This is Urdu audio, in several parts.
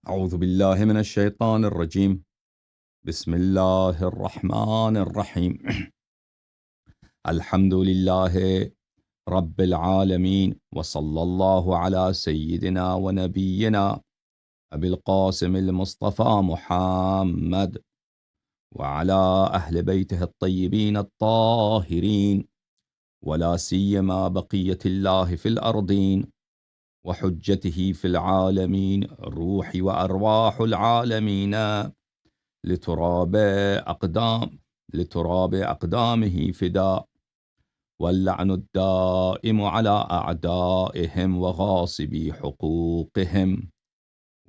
أعوذ بالله من الشيطان الرجيم. بسم الله الرحمن الرحيم. الحمد لله رب العالمين، وصلى الله على سيدنا ونبينا أبي القاسم المصطفى محمد وعلى أهل بيته الطيبين الطاهرين، ولا سيما بقية الله في الأرضين وحجته في العالمين، روح وأرواح العالمين لتراب أقدامه فداء، واللعن الدائم على أعدائهم وغاصبي حقوقهم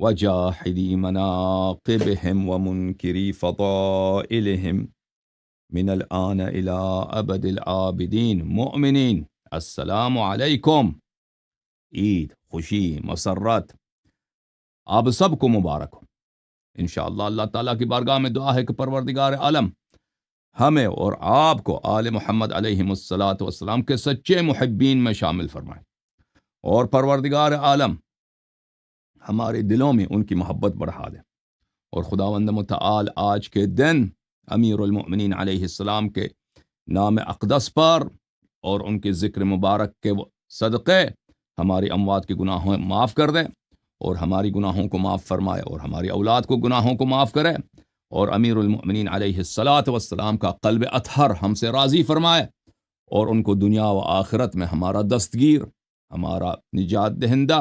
وجاحدي مناقبهم ومنكري فضائلهم من الآن إلى أبد الآبدين. مؤمنين، السلام علیکم. عید، خوشی، مسرت آپ سب کو مبارک ہو. انشاءاللہ اللہ تعالیٰ کی بارگاہ میں دعا ہے کہ پروردگار عالم ہمیں اور آپ کو آل محمد علیہ الصلاۃ والسلام کے سچے محبین میں شامل فرمائے، اور پروردگار عالم ہمارے دلوں میں ان کی محبت بڑھا دے، اور خداوند متعال آج کے دن امیر المؤمنین علیہ السلام کے نام اقدس پر اور ان کے ذکر مبارک کے صدقے ہماری اموات کے گناہوں معاف کر دے، اور ہماری گناہوں کو معاف فرمائے، اور ہماری اولاد کو گناہوں کو معاف کرے، اور امیر المؤمنین علیہ الصلاۃ والسلام کا قلب اطہر ہم سے راضی فرمائے، اور ان کو دنیا و آخرت میں ہمارا دستگیر، ہمارا نجات دہندہ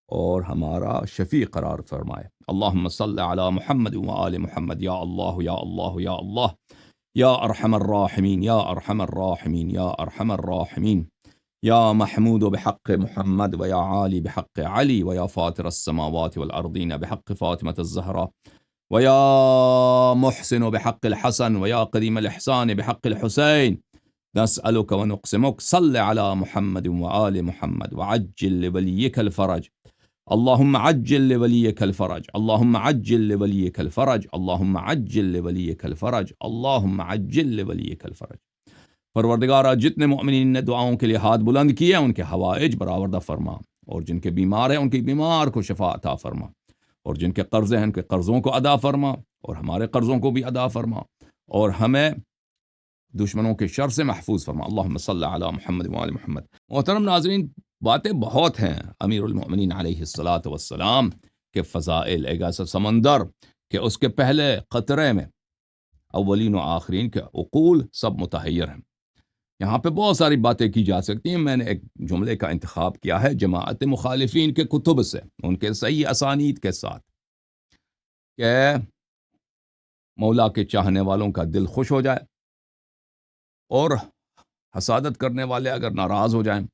اور ہمارا شفیع قرار فرمائے. اللہم صل علی محمد و آل محمد. یا اللہ یا اللہ یا اللہ، یا ارحم الراحمین یا ارحم الراحمین یا ارحم الراحمین، یا محمود بحق محمد و یا عالی بحق علی و یا فاطر السماوات والارضین بحق فاطمة الزہرا و یا محسن بحق الحسن و یا قدیم الاحسان بحق الحسین. نسألك ونقسمك صل على محمد وآل محمد وعجل لوليك الفرج. اللهم عجل لوليك الفرج، اللهم عجل لوليك الفرج، اللهم عجل لوليك الفرج، اللهم عجل لوليك الفرج. پروردگارہ، جتنے مؤمنین نے دعاؤں کے لیے ہاتھ بلند کیے ان کے حوائج برآوردہ فرما، اور جن کے بیمار ہیں ان کے بیمار کو شفا عطا فرما، اور جن کے قرض ہیں ان کے قرضوں کو ادا فرما، اور ہمارے قرضوں کو بھی ادا فرما، اور ہمیں دشمنوں کے شر سے محفوظ فرما. اللہم صلی علی محمد و آل محمد. محترم ناظرین، باتیں بہت ہیں امیر المؤمنین علیہ الصلاۃ والسلام کے فضائل، ایک ایسا سمندر کہ اس کے پہلے قطرے میں اولین و آخرین کے عقول سب متحیر ہیں. یہاں پہ بہت ساری باتیں کی جا سکتی ہیں. میں نے ایک جملے کا انتخاب کیا ہے جماعت مخالفین کے کتب سے، ان کے صحیح اسانید کے ساتھ، کہ مولا کے چاہنے والوں کا دل خوش ہو جائے، اور حسادت کرنے والے اگر ناراض ہو جائیں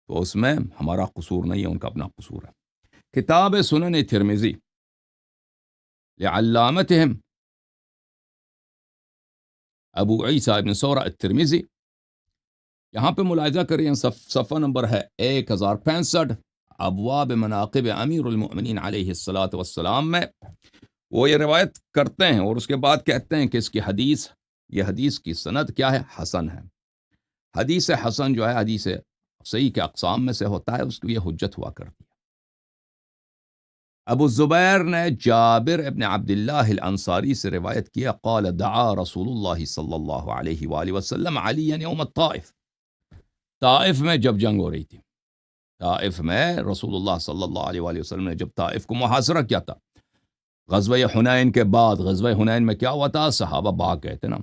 تو اس میں ہمارا قصور نہیں ہے، ان کا اپنا قصور ہے. کتاب سنن ترمذی لعلامتہم ابو عیسیٰ ابن سورہ الترمذی، یہاں پہ ملاحظہ کریں صفحہ نمبر ہے 1065، ابواب مناقب امیر المؤمنین علیہ الصلاۃ والسلام میں وہ یہ روایت کرتے ہیں، اور اس کے بعد کہتے ہیں کہ اس کی حدیث، یہ حدیث کی سند کیا ہے؟ حسن ہے. حدیث حسن جو ہے حدیث صحیح کے اقسام میں سے ہوتا ہے، اس کی یہ حجت ہوا کرتی ہے. ابو الزبیر نے جابر ابن عبداللہ الانصاری سے روایت کیا، قال دعا رسول اللہ صلی اللہ علیہ وآلہ وسلم علی یوم الطائف. طائف میں جب جنگ ہو رہی تھی، طائف میں رسول اللہ صلی اللہ علیہ وآلہ وسلم نے جب طائف کو محاصرہ کیا تھا، غزوہ حنین کے بعد. غزوہ حنین میں کیا ہوا تھا؟ صحابہ بھاگ گئے تھے نا،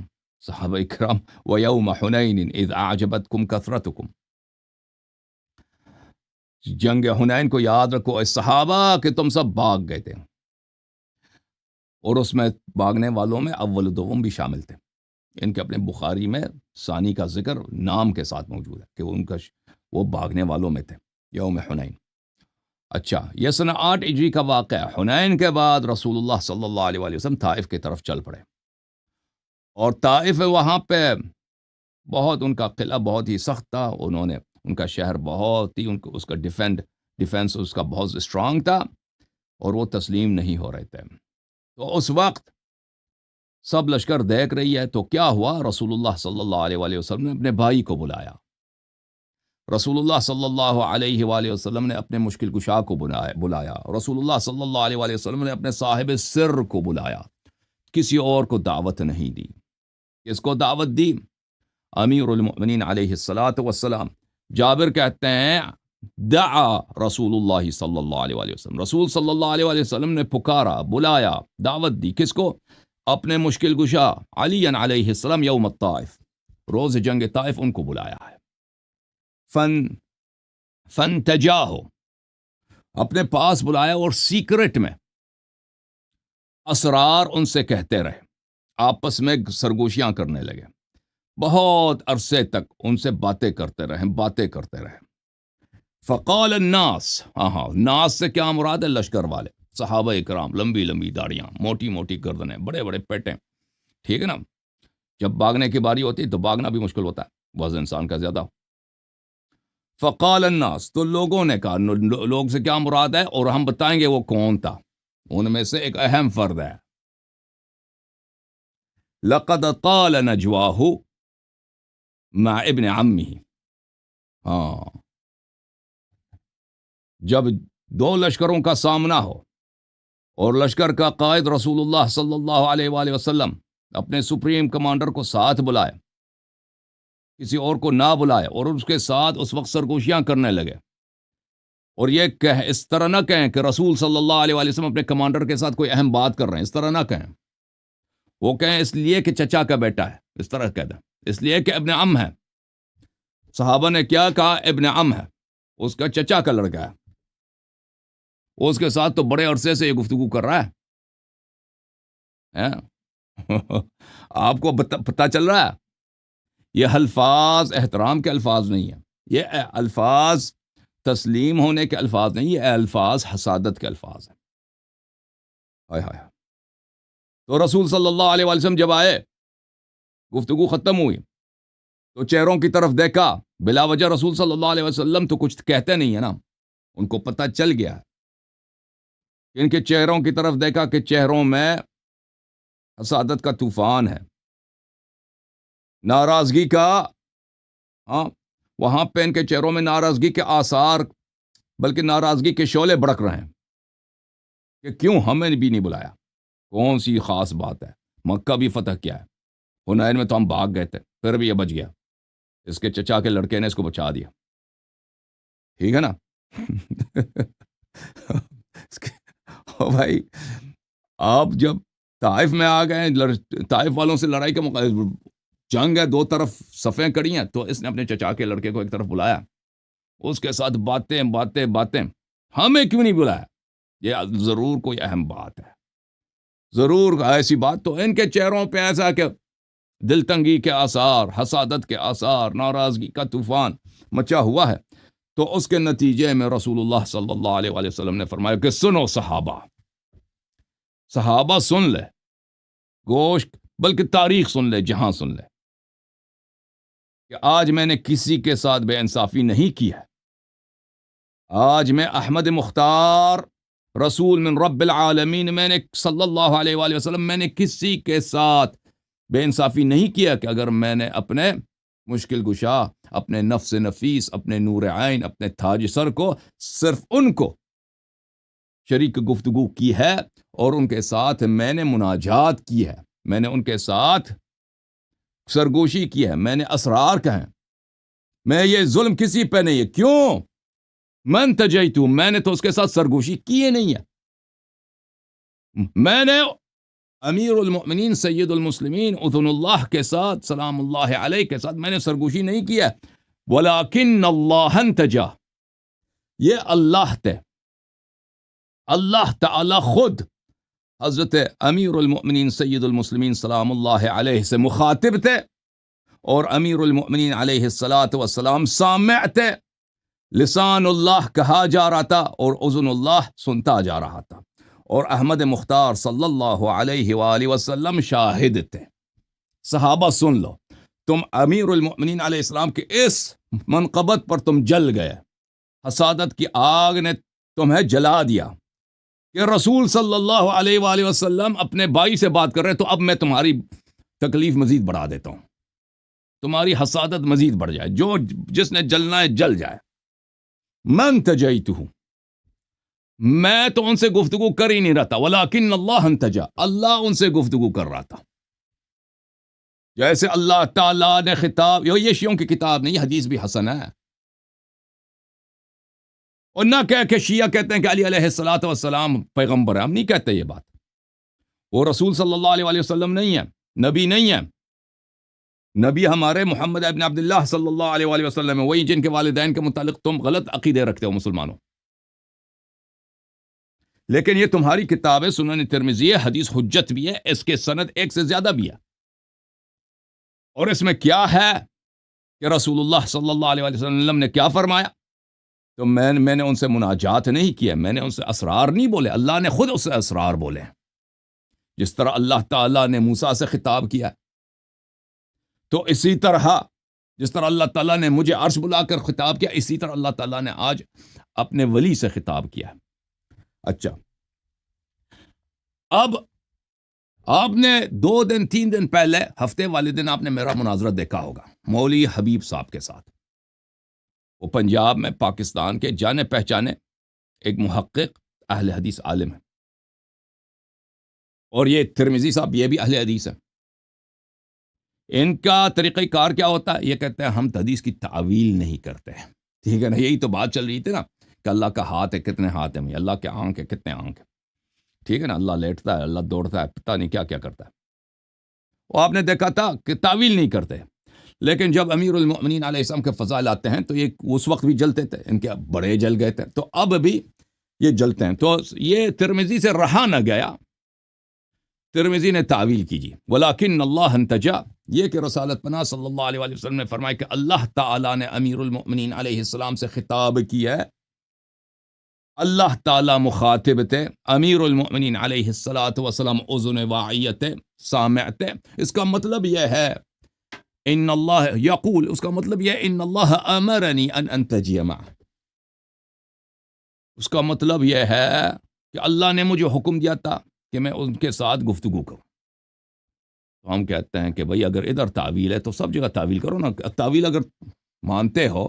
صحابہ اکرام. وَيَوْمَ حُنَيْنٍ إِذْ أَعْجَبَتْكُمْ كَثْرَتُكُمْ. جنگ حنین کو یاد رکھو اے صحابہ کہ تم سب بھاگ گئے تھے، اور اس میں بھاگنے والوں میں اول و دوم بھی شامل تھے. ان کے اپنے بخاری میں ثانی کا ذکر نام کے ساتھ موجود ہے کہ وہ بھاگنے والوں میں تھے یوم حنین. اچھا، یہ سنہ 8 ہجری کا واقعہ ہے. حنین کے بعد رسول اللہ صلی اللہ علیہ وآلہ وسلم طائف کی طرف چل پڑے، اور طائف وہاں پہ بہت، ان کا قلعہ بہت ہی سخت تھا، انہوں نے، ان کا شہر بہت ہی، اس کا ڈیفنس اس کا بہت اسٹرانگ تھا، اور وہ تسلیم نہیں ہو رہے تھے. تو اس وقت سب لشکر دیکھ رہی ہے، تو کیا ہوا؟ رسول اللہ صلی اللہ علیہ وآلہ وسلم نے اپنے بھائی کو بلایا، رسول اللہ صلی اللہ علیہ وآلہ وسلم نے اپنے مشکل کشا کو بلایا. رسول اللہ صلی اللہ علیہ وآلہ وسلم نے اپنے صاحب سر کو بلایا. کسی اور کو دعوت نہیں دی. کس کو دعوت دی؟ امیر المؤمنین علیہ الصلاۃ والسلام. جابر کہتے ہیں دعا رسول اللہ صلی اللہ علیہ وآلہ وسلم، رسول صلی اللہ علیہ وآلہ وسلم نے پکارا، بلایا، دعوت دی. کس کو؟ اپنے مشکل کشا علی علیہ السلام یوم الطائف، روز جنگ طائف ان کو بلایا ہے. فن تجاہو، اپنے پاس بلایا اور سیکرٹ میں اسرار ان سے کہتے رہے. آپس میں سرگوشیاں کرنے لگے. بہت عرصے تک ان سے باتیں کرتے رہے. فقال الناس، ناس سے کیا مراد ہے؟ لشکر والے، صحابہ اکرام، لمبی لمبی داڑیاں، موٹی موٹی گردنیں، بڑے بڑے پیٹیں، ٹھیک ہے نا. جب بھاگنے کی باری ہوتی تو بھاگنا بھی مشکل ہوتا ہے، وزن انسان کا زیادہ. فقال الناس، تو لوگوں نے کہا. لوگ سے کیا مراد ہے؟ اور ہم بتائیں گے وہ کون تھا. ان میں سے ایک اہم فرد ہے. لقد طال نجواہ مع ابن عمہ. جب دو لشکروں کا سامنا ہو اور لشکر کا قائد رسول اللہ صلی اللہ علیہ وآلہ وسلم اپنے سپریم کمانڈر کو ساتھ بلائے، کسی اور کو نہ بلائے، اور اس کے ساتھ اس وقت سرگوشیاں کرنے لگے. اور یہ اس طرح نہ کہیں کہ رسول صلی اللہ علیہ وآلہ وسلم اپنے کمانڈر کے ساتھ کوئی اہم بات کر رہے ہیں. اس طرح نہ کہیں. وہ کہیں اس لیے کہ چچا کا بیٹا ہے، اس طرح کہہ دیں. اس لیے کہ ابن عم ہے. صحابہ نے کیا کہا؟ ابن عم ہے، اس کا چچا کا لڑکا ہے. اس کے ساتھ تو بڑے عرصے سے یہ گفتگو کر رہا ہے. آپ کو پتہ چل رہا ہے؟ یہ الفاظ احترام کے الفاظ نہیں ہیں، یہ الفاظ تسلیم ہونے کے الفاظ نہیں، یہ الفاظ حسادت کے الفاظ ہیں. تو رسول صلی اللہ علیہ وسلم جب آئے، گفتگو ختم ہوئی تو چہروں کی طرف دیکھا. بلا وجہ رسول صلی اللہ علیہ وسلم تو کچھ کہتے نہیں ہے نا، ان کو پتہ چل گیا. ان کے چہروں کی طرف دیکھا کہ چہروں میں حسادت کا طوفان ہے، ناراضگی کا. وہاں پہ ان کے چہروں میں ناراضگی کے آثار، بلکہ ناراضگی کے شعلے بڑک رہے ہیں کہ کیوں ہمیں بھی نہیں بلایا. کون سی خاص بات ہے؟ مکہ بھی فتح کیا ہے، حنین میں تو ہم بھاگ گئے تھے، پھر بھی یہ بچ گیا. اس کے چچا کے لڑکے نے اس کو بچا دیا. ٹھیک ہے نا. بھائی آپ جب طائف میں آ گئے، طائف والوں سے لڑائی کا موقع، جنگ ہے، دو طرف صفیں کڑی ہیں، تو اس نے اپنے چچا کے لڑکے کو ایک طرف بلایا، اس کے ساتھ باتیں. ہمیں کیوں نہیں بلایا؟ یہ ضرور کوئی اہم بات ہے، ضرور ایسی بات. تو ان کے چہروں پہ ایسا کہ دل تنگی کے آثار، حسادت کے آثار، ناراضگی کا طوفان مچا ہوا ہے. تو اس کے نتیجے میں رسول اللہ صلی اللہ علیہ وآلہ وسلم نے فرمایا کہ سنو صحابہ سن لے، گوشت بلکہ تاریخ سن لے، جہاں سن لے کہ آج میں نے کسی کے ساتھ بے انصافی نہیں کی ہے. آج میں احمد مختار رسول من رب العالمین، میں نے صلی اللہ علیہ وآلہ وسلم، میں نے کسی کے ساتھ بے انصافی نہیں کیا کہ اگر میں نے اپنے مشکل گشا، اپنے نفس نفیس، اپنے نور عین، اپنے تاج سر کو، صرف ان کو شریک گفتگو کی ہے اور ان کے ساتھ میں نے مناجات کی ہے، میں نے ان کے ساتھ سرگوشی کی ہے، میں نے اسرار کہیں. میں یہ ظلم کسی پہ نہیں ہے. کیوں؟ من تجیتو، میں نے تو اس کے ساتھ سرگوشی کیے نہیں ہے. میں نے امیر المؤمنین سید المسلمین اذن اللہ کے ساتھ، سلام اللہ علیہ کے ساتھ میں نے سرگوشی نہیں کیا. ولیکن اللہ انتجا، یہ اللہ تھے، اللہ تعالی خود حضرت امیر المؤمنین سید المسلمین سلام اللہ علیہ سے مخاطب تھے، اور امیر المؤمنین علیہ الصلاۃ والسلام سامع تھے. لسان اللہ کہا جا رہا تھا اور اذن اللہ سنتا جا رہا تھا، اور احمد مختار صلی اللہ علیہ وآلہ وسلم شاہد تھے. صحابہ سن لو، تم امیر المؤمنین علیہ السلام کے اس منقبت پر تم جل گئے، حسادت کی آگ نے تمہیں جلا دیا کہ رسول صلی اللہ علیہ وآلہ وسلم اپنے بھائی سے بات کر رہے، تو اب میں تمہاری تکلیف مزید بڑھا دیتا ہوں. تمہاری حسادت مزید بڑھ جائے، جس نے جلنا ہے جل جائے. من تجیتہ، میں تو ان سے گفتگو کر ہی نہیں رہا تھا، ولیکن اللہ انتجا، اللہ ان سے گفتگو کر رہا تھا. جیسے اللہ تعالیٰ نے خطاب، یہ شیعوں کی کتاب نہیں، حدیث بھی حسن ہے. اور نہ کہ شیعہ کہتے ہیں کہ علی علیہ الصلوۃ والسلام پیغمبر ہے، ہم نہیں کہتے یہ بات. وہ رسول صلی اللہ علیہ وسلم نہیں ہے، نبی نہیں ہے. نبی ہمارے محمد ابن عبداللہ صلی اللہ علیہ وسلم ہے، وہی جن کے والدین کے متعلق تم غلط عقیدے رکھتے ہو مسلمانوں. لیکن یہ تمہاری کتاب ہے، سنن ترمذی ہے، حدیث حجت بھی ہے، اس کے سند ایک سے زیادہ بھی ہے. اور اس میں کیا ہے کہ رسول اللہ صلی اللہ علیہ وسلم نے کیا فرمایا؟ تو میں نے ان سے مناجات نہیں کیا، میں نے ان سے اسرار نہیں بولے، اللہ نے خود اس سے اسرار بولے. جس طرح اللہ تعالیٰ نے موسیٰ سے خطاب کیا، تو اسی طرح جس طرح اللہ تعالیٰ نے مجھے عرش بلا کر خطاب کیا، اسی طرح اللہ تعالیٰ نے آج اپنے ولی سے خطاب کیا. اچھا، اب آپ نے 2 دن 3 دن پہلے، ہفتے والے دن آپ نے میرا مناظرہ دیکھا ہوگا مولوی حبیب صاحب کے ساتھ. وہ پنجاب میں پاکستان کے جانے پہچانے ایک محقق اہل حدیث عالم ہے، اور یہ ترمذی صاحب یہ بھی اہل حدیث ہے. ان کا طریقہ کار کیا ہوتا ہے؟ یہ کہتے ہیں ہم حدیث کی تعویل نہیں کرتے. ٹھیک ہے نا، یہی تو بات چل رہی تھی نا کہ اللہ کا ہاتھ ہے، کتنے ہاتھ ہیں، اللہ کے آنکھ ہے، کتنے آنکھ ہے. ٹھیک ہے نا، اللہ لیٹتا ہے، اللہ دوڑتا ہے، پتہ نہیں کیا کیا کرتا ہے. وہ آپ نے دیکھا تھا کہ تعویل نہیں کرتے. لیکن جب امیر المؤمنین علیہ السلام کے فضائل آتے ہیں تو یہ اس وقت بھی جلتے تھے، ان کے بڑے جل گئے تھے، تو اب بھی یہ جلتے ہیں. تو یہ ترمذی سے رہا نہ گیا، ترمذی نے تعویل کیجیے. ولیکن اللہ انتجا، یہ کہ رسالت پناہ صلی اللہ علیہ وسلم نے فرمایا کہ اللہ تعالیٰ نے امیر المؤمنین علیہ السلام سے خطاب کیا ہے. اللہ تعالیٰ مخاطب تھے، امیر المؤمنین علیہ السلام اذن واعیت سامعت. اس کا مطلب یہ ہے ان اللہ یقول، اس کا مطلب یہ ان اللہ امرنی ان انتجی معه. اس کا مطلب یہ ہے کہ اللہ نے مجھے حکم دیا تھا کہ میں ان کے ساتھ گفتگو کروں. تو ہم کہتے ہیں کہ بھئی اگر ادھر تعویل ہے تو سب جگہ تعویل کرو نا. تعویل اگر مانتے ہو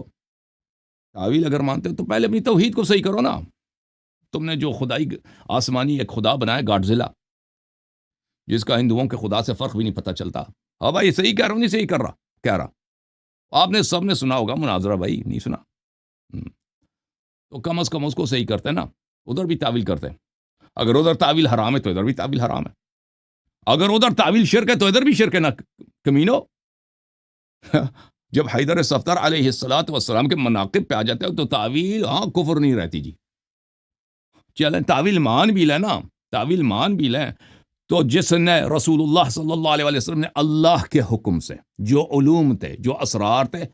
تو پہلے اپنی توحید کو صحیح کرو نا. تم نے جو خدائی آسمانی ایک خدا بنایا گاڈزلا، جس کا ہندوؤں کے خدا سے فرق بھی نہیں پتہ چلتا. ہاں بھائی صحیح کہہ رہا ہوں، نہیں صحیح کہہ رہا. آپ نے سب نے سنا ہوگا مناظرہ، بھائی نہیں سنا تو کم از کم اس کو صحیح کرتے نا. ادھر بھی تعویل کرتے، اگر ادھر تعویل حرام ہے تو ادھر بھی تعویل حرام ہے، اگر ادھر تعویل شرک ہے تو ادھر بھی شرک ہے نا کمینو. جب حیدر صفدر علیہ السلام کے مناقب پہ آ جاتے ہیں تو تعویل کفر نہیں رہتی جی. چلیں تعویل مان بھی لیں نا، تعویل مان بھی لیں. تو جس نے رسول اللہ صلی اللہ علیہ وسلم نے اللہ کے حکم سے جو علوم تھے، جو اسرار تھے،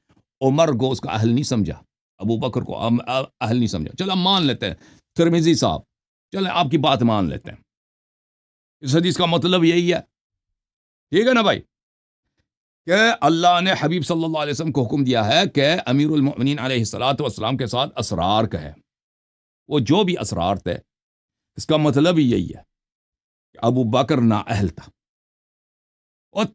عمر کو اس کا اہل نہیں سمجھا، ابو بکر کو اہل نہیں سمجھا. چلو مان لیتے ہیں ترمذی صاحب، چلیں آپ کی بات مان لیتے ہیں. اس حدیث کا مطلب یہی ہے، ٹھیک ہے نا بھائی، کہ اللہ نے حبیب صلی اللہ علیہ وسلم کو حکم دیا ہے کہ امیر المؤمنین علیہ السلام کے ساتھ اسرار کہے. وہ جو بھی اسرار تھے، اس کا مطلب ہی یہی ہے کہ ابو بکر نااہل تھا. اور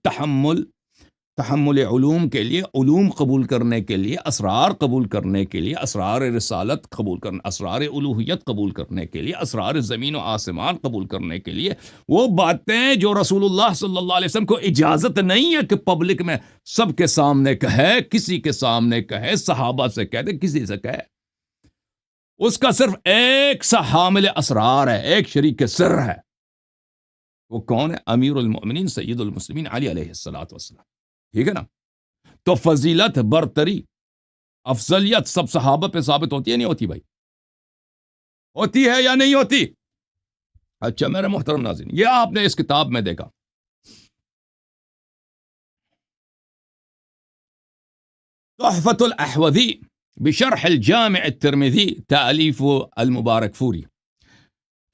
تحمل علوم کے لیے، علوم قبول کرنے کے لیے، اسرار قبول کرنے کے لیے، اسرار رسالت قبول کرنے، اسرار الوہیت قبول کرنے کے لیے، اسرار زمین و آسمان قبول کرنے کے لیے، وہ باتیں جو رسول اللہ صلی اللہ علیہ وسلم کو اجازت نہیں ہے کہ پبلک میں سب کے سامنے کہے، کسی کے سامنے کہے، صحابہ سے کہہ دے، کسی سے کہے. اس کا صرف ایک سا حامل اسرار ہے، ایک شریک سر ہے. وہ کون ہے؟ امیر المؤمنین سید المسلمین علی علیہ السلام. ٹھیک ہے نا. تو فضیلت، برتری، افضلیت سب صحابہ پہ ثابت ہوتی ہے نہیں ہوتی بھائی؟ ہوتی ہے یا نہیں ہوتی؟ اچھا میرے محترم ناظرین، یہ آپ نے اس کتاب میں دیکھا، تحفۃ الاحوذی بشرح الجامع الترمذی، تالیف المبارک فوری،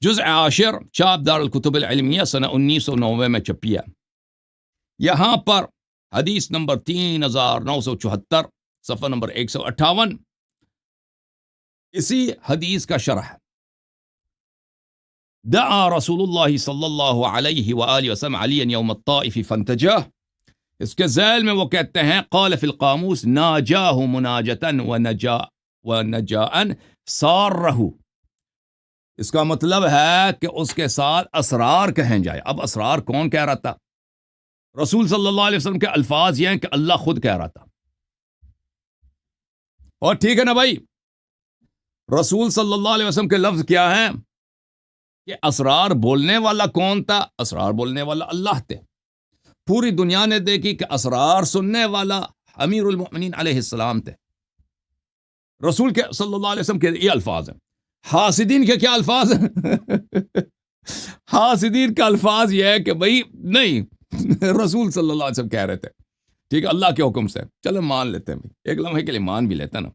جزء 10، چاپ دار الکتب العلمیہ، سنہ 1990 میں چھپیا. یہاں پر حدیث نمبر 3974، صفحہ نمبر 158، اسی حدیث کا شرح. دعا رسول اللہ صلی اللہ علیہ وآلہ وسلم علیًا یوم الطائف فانتجاه اس کے ذیل میں وہ کہتے ہیں قال فی القاموس ناجاہ مناجتن ونجاءن سارہ. اس کا مطلب ہے کہ اس کے ساتھ اسرار کہیں جائے. اب اسرار کون کہہ رہا تھا؟ رسول صلی اللہ علیہ وسلم کے الفاظ یہ ہیں کہ اللہ خود کہہ رہا تھا. اور ٹھیک ہے نا بھائی، رسول صلی اللہ علیہ وسلم کے لفظ کیا ہیں کہ اسرار بولنے والا کون تھا؟ اسرار بولنے والا اللہ تھے. پوری دنیا نے دیکھی کہ اسرار سننے والا امیر المؤمنین علیہ السلام تھے. رسول کے صلی اللہ علیہ وسلم کے یہ الفاظ ہیں. حاسدین کے کیا الفاظ ہیں؟ حاسدین کا الفاظ یہ ہے کہ بھئی نہیں، رسول صلی اللہ علیہ وسلم کہہ رہے تھے. ٹھیک ہے، اللہ کے حکم سے چلو مان لیتے ہیں. ایک لمحے کے لیے مان بھی لیتے نا.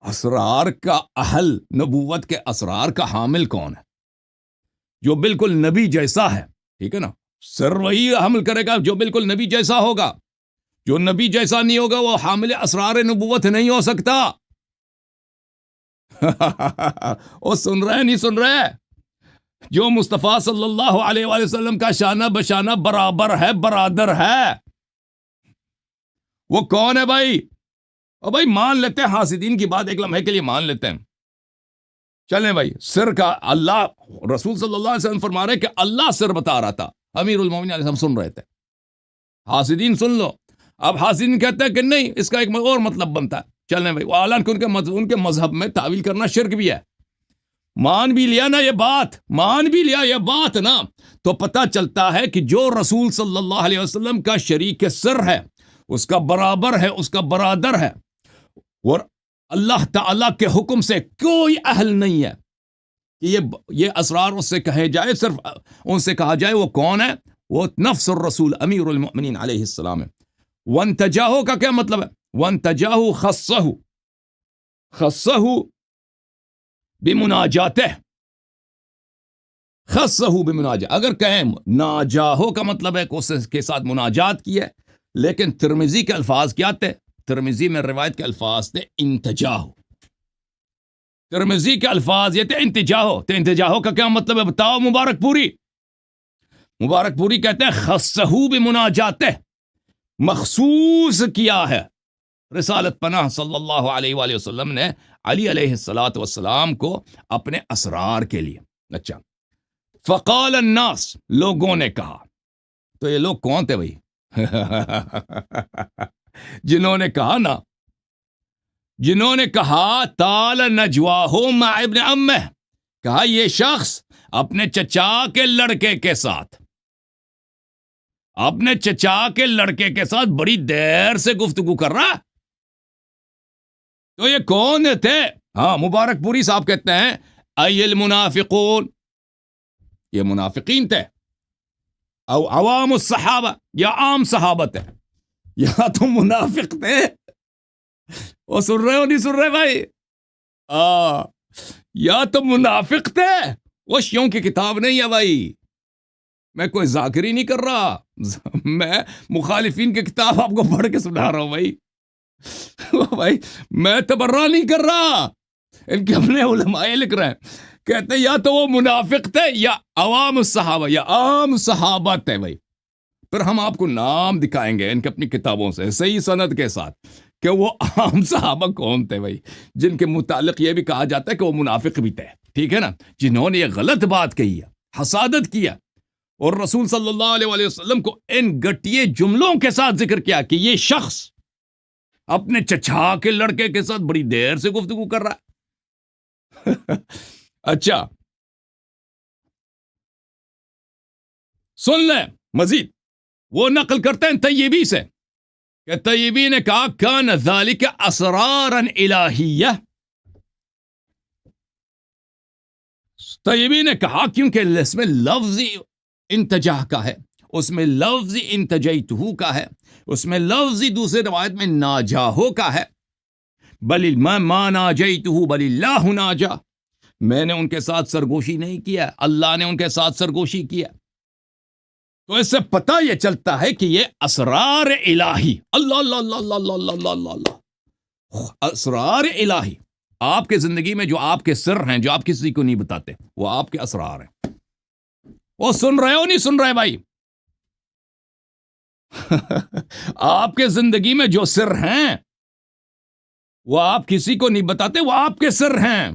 اسرار کا اہل، نبوت کے اسرار کا حامل کون ہے؟ جو بالکل نبی جیسا ہے. ٹھیک ہے نا، سر وہی حمل کرے گا جو بالکل نبی جیسا ہوگا. جو نبی جیسا نہیں ہوگا وہ حامل اسرار نبوت نہیں ہو سکتا. وہ سن رہے نہیں سن رہے؟ جو مصطفیٰ صلی اللہ علیہ وآلہ وسلم کا شانہ بشانہ برابر ہے، برادر ہے، وہ کون ہے بھائی؟ اور بھائی مان لیتے ہیں حاسدین کی بات، ایک لمحے کے لیے مان لیتے ہیں. چلیں بھائی، سر کا اللہ، رسول صلی اللہ علیہ وسلم فرما رہے کہ اللہ سر بتا رہا تھا، امیر المومنین علیہ السلام سن رہے تھے. حاسدین سن لو. اب حاسدین کہتے ہیں کہ نہیں، اس کا ایک اور مطلب بنتا ہے. چلیں بھائی، حالانکہ ان کے مذہب میں تعویل کرنا شرک بھی ہے. مان بھی لیا نا یہ بات، مان بھی لیا یہ بات نا، تو پتہ چلتا ہے کہ جو رسول صلی اللہ علیہ وسلم کا شریک سر ہے، اس کا برابر ہے، اس کا برادر ہے، اور اللہ تعالیٰ کے حکم سے کوئی اہل نہیں ہے کہ یہ اسرار اس سے کہے جائے. صرف ان سے کہا جائے. وہ کون ہے؟ وہ نفس الرسول امیر المؤمنین علیہ السلام ہے. وانتجاہ کا کیا مطلب ہے؟ وانتجاہ خصہ بمناجاتہ. خصہ بمناجاتہ. اگر کہیں ناجاہو کا مطلب ہے کہ اس کے ساتھ مناجات کی ہے، لیکن ترمذی کے الفاظ کیا تھے؟ ترمذی میں روایت کے الفاظ تھے انتجاہو. ترمذی کے الفاظ یہ تھے انتجاہو. تو انتجاہو کا کیا مطلب ہے بتاؤ؟ مبارک پوری. مبارک پوری کہتے ہیں خصہ بمناجاتہ، مخصوص کیا ہے رسالت پناہ صلی اللہ علیہ وآلہ وسلم نے علی علیہ الصلاۃ والسلام کو اپنے اسرار کے لیے. اچھا، فقال الناس، لوگوں نے کہا. تو یہ لوگ کون تھے بھائی؟ جنہوں نے کہا نا، جنہوں نے کہا تال نجواہ مع ابن عمہ، کہا یہ شخص اپنے چچا کے لڑکے کے ساتھ، اپنے چچا کے لڑکے کے ساتھ بڑی دیر سے گفتگو کر رہا. تو یہ کون تھے؟ ہاں، مبارک پوری صاحب کہتے ہیں ای المنافقون، یہ منافقین تھے، او عوام الصحابہ، یا عام صحابہ تھے. یا تو منافق تھے. وہ سن رہے ہو نہیں سن رہے بھائی؟ یا تو منافق تھے. وہ شیعوں کی کتاب نہیں ہے بھائی، میں کوئی ذاکری نہیں کر رہا، میں مخالفین کی کتاب آپ کو پڑھ کے سنا رہا ہوں بھائی. بھائی میں تبرہ نہیں کر رہا، ان کے اپنے علماء لکھ رہے ہیں. کہتے ہیں یا تو وہ منافق تھے یا عوام الصحابہ، یا عام صحابہ تھے بھائی. پھر ہم آپ کو نام دکھائیں گے ان کے اپنی کتابوں سے صحیح سند کے ساتھ کہ وہ عام صحابہ کون تھے بھائی، جن کے متعلق یہ بھی کہا جاتا ہے کہ وہ منافق بھی تھے. ٹھیک ہے نا، جنہوں نے یہ غلط بات کہی ہے، حسادت کیا، اور رسول صلی اللہ علیہ وآلہ وسلم کو ان گٹیے جملوں کے ساتھ ذکر کیا کہ یہ شخص اپنے چچا کے لڑکے کے ساتھ بڑی دیر سے گفتگو کر رہا ہے. اچھا سن لیں مزید، وہ نقل کرتے ہیں طیبی سے کہ طیبی نے کہا کان ذالک اسرارا الہیہ. طیبی نے کہا کیونکہ اس میں لفظی انتجاہ کا ہے، اس میں لفظی انتجیتہو کا ہے، اس میں لفظی دوسرے روایت میں ناجاہو کا ہے. بل ما ناجیتہو بل اللہ ناجا، میں نے ان کے ساتھ سرگوشی نہیں کیا، اللہ نے ان کے ساتھ سرگوشی کیا. تو اس سے پتہ یہ چلتا ہے کہ یہ اسرار الہی، اللہ اللہ اللہ اللہ اللہ اللہ اللہ اللہ، اسرار الہی آپ کے زندگی میں جو آپ کے سر ہیں، جو آپ کسی کو نہیں بتاتے، وہ آپ کے اسرار ہیں. وہ سن رہے ہو نہیں سن رہے بھائی؟ آپ کے زندگی میں جو سر ہیں وہ آپ کسی کو نہیں بتاتے، وہ آپ کے سر ہیں۔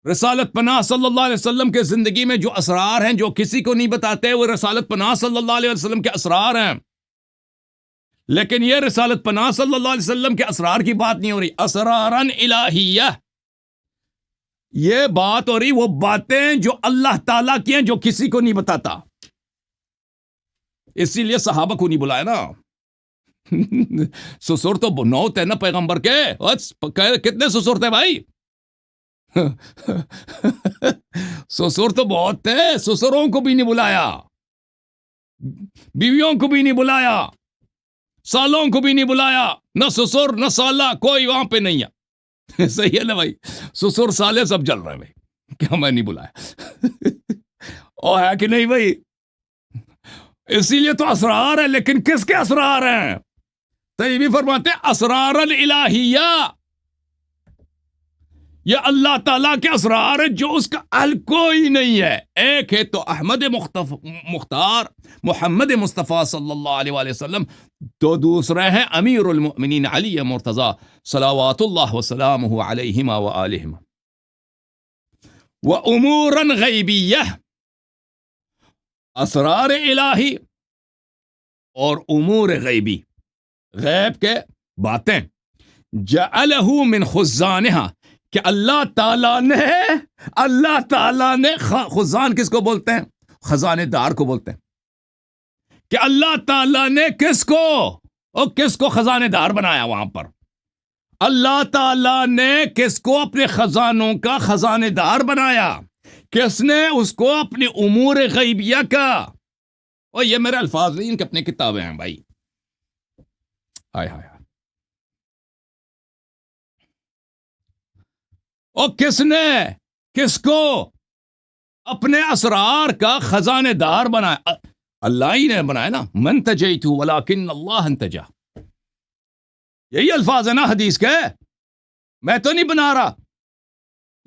رسالت پناہ صلی اللہ علیہ وسلم کے زندگی میں جو اسرار ہیں جو کسی کو نہیں بتاتے، وہ رسالت پناہ صلی اللہ علیہ وسلم کے اسرار ہیں۔ لیکن یہ رسالت پناہ صلی اللہ علیہ وسلم کے اسرار کی بات نہیں ہو رہی، اسرارن الہیہ، یہ بات ہو رہی وہ باتیں جو اللہ تعالیٰ کی ہیں جو کسی کو نہیں بتاتا۔ اسی لیے صحابہ کو نہیں بلایا نا۔ سسر تو 9 تھے نا پیغمبر کے، کتنے سسر تھے بھائی؟ سسر تو بہت تھے، سسروں کو بھی نہیں بلایا، بیویوں کو بھی نہیں بلایا، سالوں کو بھی نہیں بلایا، نہ سسر نہ سالہ کوئی وہاں پہ نہیں ہے۔ صحیح ہے نا بھائی؟ سسر سالے سب جل رہے ہیں بھائی، کیا میں نہیں بلایا؟ او ہے کہ نہیں بھائی؟ اسی لیے تو اسرار ہے، لیکن کس کے اسرار ہیں؟ طیبی فرماتے ہیں اسرار الالہیہ، یہ اللہ تعالیٰ کے اسرار ہیں جو اس کا حل کوئی نہیں ہے۔ ایک ہے تو احمد مختار محمد مصطفیٰ صلی اللہ علیہ وآلہ وسلم، تو دوسرے ہیں امیر المؤمنین علی مرتضی صلوات اللہ وسلامہ علیہما وآلہما۔ وامورا غیبیہ، اسرار الہی اور امور غیبی، غیب کے باتیں، جعلہ من خزانہا، کہ اللہ تعالیٰ نے خزان کس کو بولتے ہیں؟ خزانے دار کو بولتے ہیں، کہ اللہ تعالیٰ نے کس کو خزانے دار بنایا؟ وہاں پر اللہ تعالیٰ نے کس کو اپنے خزانوں کا خزانے دار بنایا؟ کس نے اس کو اپنی امور غیبیہ کا؟ اور یہ میرے الفاظ نہیں، ان کے اپنے کتابیں ہیں بھائی۔ ہائے ہائے، اور کس کو اپنے اسرار کا خزانے دار بنایا؟ اللہ ہی نے بنایا نا، من تجیت ولکن اللہ انتجا، یہی الفاظ ہے نا حدیث کے، میں تو نہیں بنا رہا،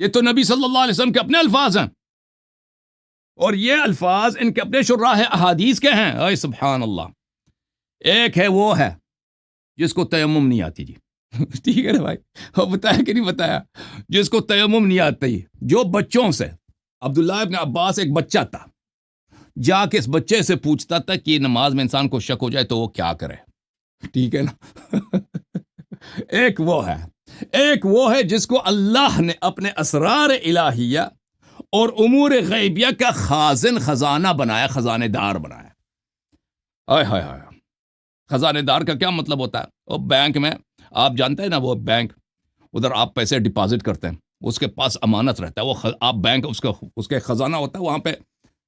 یہ تو نبی صلی اللہ علیہ وسلم کے اپنے الفاظ ہیں، اور یہ الفاظ ان کے اپنے شراح احادیث کے ہیں۔ اے سبحان اللہ۔ ایک ہے وہ ہے جس کو تیمم نہیں آتی جی، ٹھیک ہے نا بھائی؟ وہ بتایا کہ نہیں بتایا؟ جس کو تیمم نہیں آتی، جو بچوں سے، عبداللہ ابن عباس ایک بچہ تھا، جا کے اس بچے سے پوچھتا تھا کہ نماز میں انسان کو شک ہو جائے تو وہ کیا کرے، ٹھیک ہے نا؟ ایک وہ ہے جس کو اللہ نے اپنے اسرار الہیہ اور امور غیبیہ کا خزانہ بنایا، خزانے دار بنایا۔ آئے ہائے ہائے، خزانے دار کا کیا مطلب ہوتا ہے؟ وہ بینک میں آپ جانتے ہیں نا، وہ بینک ادھر آپ پیسے ڈپازٹ کرتے ہیں، اس کے پاس امانت رہتا ہے، وہ آپ بینک اس کا خزانہ ہوتا ہے، وہاں پہ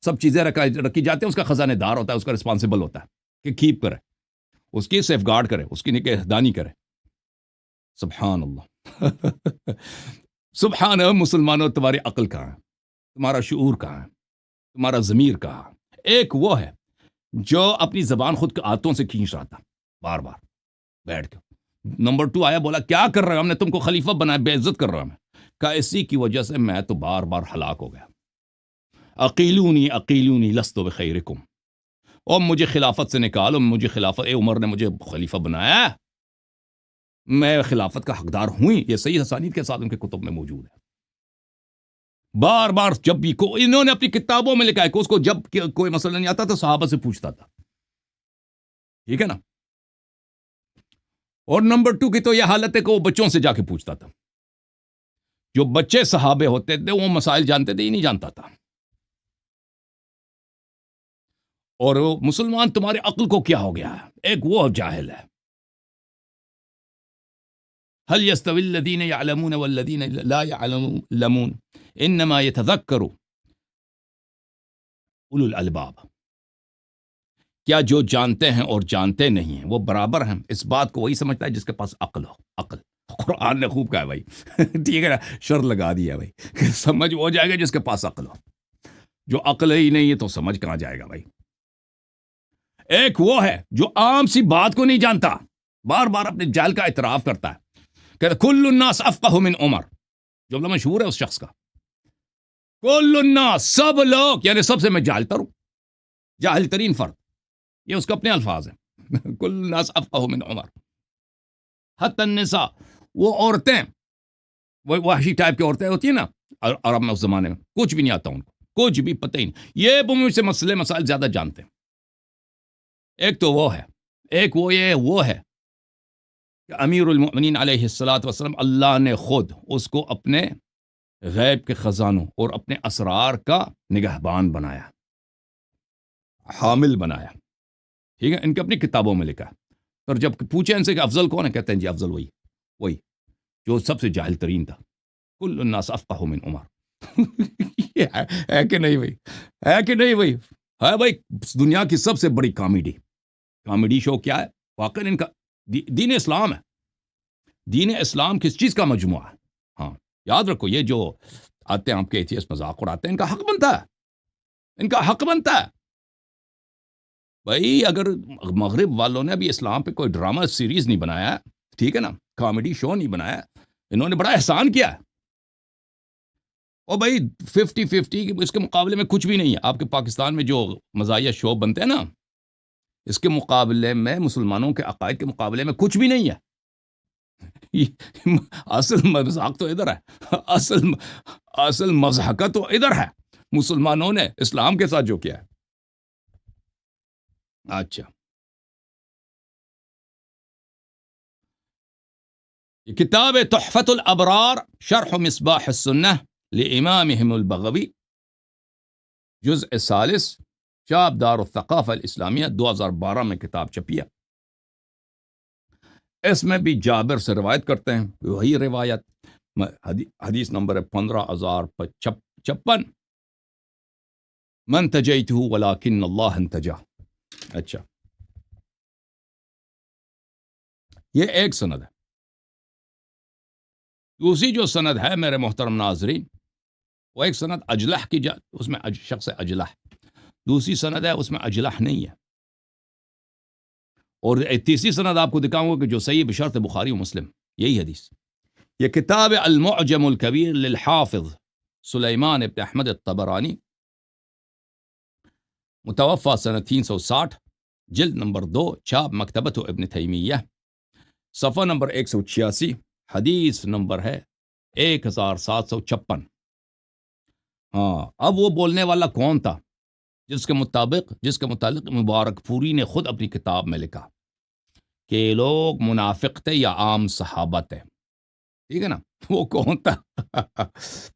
سب چیزیں رکھی جاتی ہیں، اس کا خزانے دار ہوتا ہے، اس کا رسپانسبل ہوتا ہے کہ کیپ کرے، اس کی سیف گارڈ کرے، اس کی نگہدانی کرے۔ سبحان اللہ۔ سبحان اللہ۔ مسلمانوں، تمہاری عقل کہاں ہے؟ تمہارا شعور کہاں ہے؟ تمہارا ضمیر کہاں ہے؟ ایک وہ ہے جو اپنی زبان خود کے ہاتھوں سے کھینچ رہا تھا بار بار بیٹھ کے۔ نمبر 2 آیا، بولا کیا کر رہے ہو؟ ہم نے تم کو خلیفہ بنایا، بے عزت کر رہا ہوں میں۔ کہا اسی کی وجہ سے میں تو بار بار ہلاک ہو گیا۔ اقیلونی لست بخیرکم، اور مجھے خلافت سے نکالو، مجھے خلافت، عمر نے مجھے خلیفہ بنایا، میں خلافت کا حقدار ہوں۔ یہ صحیح اسانید کے ساتھ ان کے کتب میں موجود ہے۔ بار بار جب بھی انہوں نے اپنی کتابوں میں لکھا ہے کہ اس کو جب کوئی مسئلہ نہیں آتا تو صحابہ سے پوچھتا تھا، ٹھیک ہے نا؟ اور نمبر 2 کی تو یہ حالت ہے کہ وہ بچوں سے جا کے پوچھتا تھا۔ جو بچے صحابے ہوتے تھے وہ مسائل جانتے تھے، یہ نہیں جانتا تھا۔ اور وہ مسلمان، تمہاری عقل کو کیا ہو گیا ہے؟ ایک وہ جاہل ہے۔ هل يستوي الذين يعلمون والذين لا يعلمون انما يتذكر اولو الالباب، کیا جو جانتے ہیں اور جانتے نہیں ہیں وہ برابر ہیں؟ اس بات کو وہی سمجھتا ہے جس کے پاس عقل ہو۔ عقل قرآن نے خوب کہا ہے بھائی، ٹھیک ہے نا؟ شر لگا دیا بھائی کہ سمجھ وہ جائے گا جس کے پاس عقل ہو۔ جو عقل ہی نہیں ہے تو سمجھ کہاں جائے گا بھائی؟ ایک وہ ہے جو عام سی بات کو نہیں جانتا، بار بار اپنے جہل کا اعتراف کرتا ہے، کہتا کل الناس افقہ من عمر، جملہ مشہور ہے اس شخص کا، کل الناس، سب لوگ، یعنی سب سے میں جاہل تر ہوں، جاہل ترین فرد، یہ اس کے اپنے الفاظ ہیں کل الناس افقہ من عمر حتی النساء، وہ عورتیں، وہ وحشی ٹائپ کی عورتیں ہوتی ہیں نا عرب میں اس زمانے میں، کچھ بھی نہیں آتا ان کو، کچھ بھی پتہ ہی نہیں، یہ مجھ سے مسئلے مسائل زیادہ جانتے ہیں. ایک تو وہ ہے، ایک وہ ہے کہ امیر المؤمنین علیہ الصلاۃ والسلام اللہ نے خود اس کو اپنے غیب کے خزانوں اور اپنے اسرار کا نگہبان بنایا، حامل بنایا. ٹھیک ہے، ان کے اپنی کتابوں میں لکھا ہے. اور جب پوچھے ان سے کہ افضل کون ہے، کہتے ہیں جی افضل وہی جو سب سے جاہل ترین تھا. کل الناس افقہ من عمر. یہ ہے کہ نہیں بھائی، ہے کہ نہیں بھائی، ہے بھائی. دنیا کی سب سے بڑی کامیڈی شو کیا ہے واقعی ان کا؟ دین اسلام ہے. دین اسلام کس چیز کا مجموعہ ہے؟ ہاں یاد رکھو، یہ جو آتے ہیں آپ کے ایتھیسٹ مذاق اڑاتے ہیں، ان کا حق بنتا ہے بھائی. اگر مغرب والوں نے ابھی اسلام پہ کوئی ڈرامہ سیریز نہیں بنایا، ٹھیک ہے نا، کامیڈی شو نہیں بنایا، انہوں نے بڑا احسان کیا ہے. اور بھائی 50-50 اس کے مقابلے میں کچھ بھی نہیں ہے. آپ کے پاکستان میں جو مزاحیہ شو بنتے ہیں نا، اس کے مقابلے میں مسلمانوں کے عقائد کے مقابلے میں کچھ بھی نہیں ہے. اصل مذاق تو ادھر ہے، اصل مضحکہ تو ادھر ہے، مسلمانوں نے اسلام کے ساتھ جو کیا ہے. اچھا، یہ کتاب تحفۃ الابرار شرح مصباح السنہ لامامہم البغوی، جزء ثالث، چاپ دار الثقافہ الاسلامیہ، 2012 میں کتاب چھپی ہے. اس میں بھی جابر سے روایت کرتے ہیں، وہی روایت. حدیث نمبر ہے 15,056. من تجیتہ ولکن اللہ انتجا. اچھا، یہ ایک سند ہے. دوسری جو سند ہے میرے محترم ناظرین، وہ ایک سند اجلح کی اس میں شخص اجلح. دوسری سند ہے اس میں اجلح نہیں ہے. اور تیسری سند آپ کو دکھاؤں گا کہ جو صحیح بشرط بخاری و مسلم، یہی حدیث. یہ کتاب المعجم الکبیر للحافظ سلیمان ابن احمد الطبرانی، متوفى سنہ 360، جلد نمبر 2، چھاپ مکتبۃ ابن تیمیہ، صفحہ نمبر 186، حدیث نمبر ہے 1756. ہاں، اب وہ بولنے والا کون تھا جس کے متعلق مبارک پوری نے خود اپنی کتاب میں لکھا کہ یہ لوگ منافق تھے یا عام صحابہ تھے. ٹھیک ہے نا، وہ کون تھا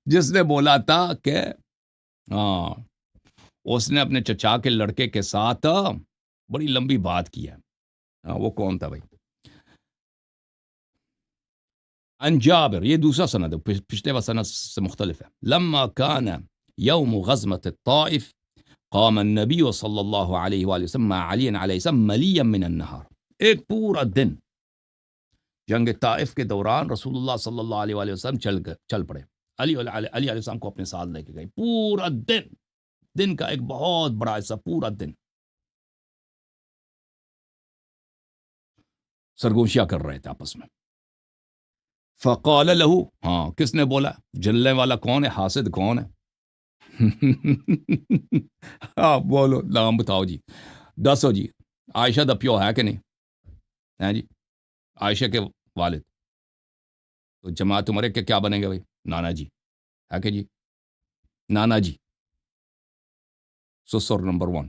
جس نے بولا تھا کہ ہاں اس نے اپنے چچا کے لڑکے کے ساتھ بڑی لمبی بات کی ہے. وہ کون تھا بھائی؟ عن جابر، یہ دوسرا سند ہے، پچھلے سند سے مختلف ہے. لما كان يوم غزمة الطائف قام النبی صلی اللہ علیہ وآلہ وسلم مع علی علیہ السلام ملیا من النہار. ایک پورا دن جنگ طائف کے دوران رسول اللہ صلی اللہ علیہ وآلہ وسلم چل پڑے. علی علیہ السلام کو اپنے ساتھ لے کے گئے. پورا دن کا ایک بہت بڑا حصہ، پورا دن سرگوشیاں کر رہے تھے آپس میں. فقال له، ہاں کس نے بولا؟ جلنے والا کون ہے، حاسد کون ہے؟ ہاں بولو، نام بتاؤ جی، دسو جی. عائشہ دا پیو ہے کہ نہیں؟ ہیں جی، عائشہ کے والد. تو جماعت عمرے کے کیا بنیں گے بھائی؟ نانا جی ہے کہ جی، نانا جی. سسر نمبر 1،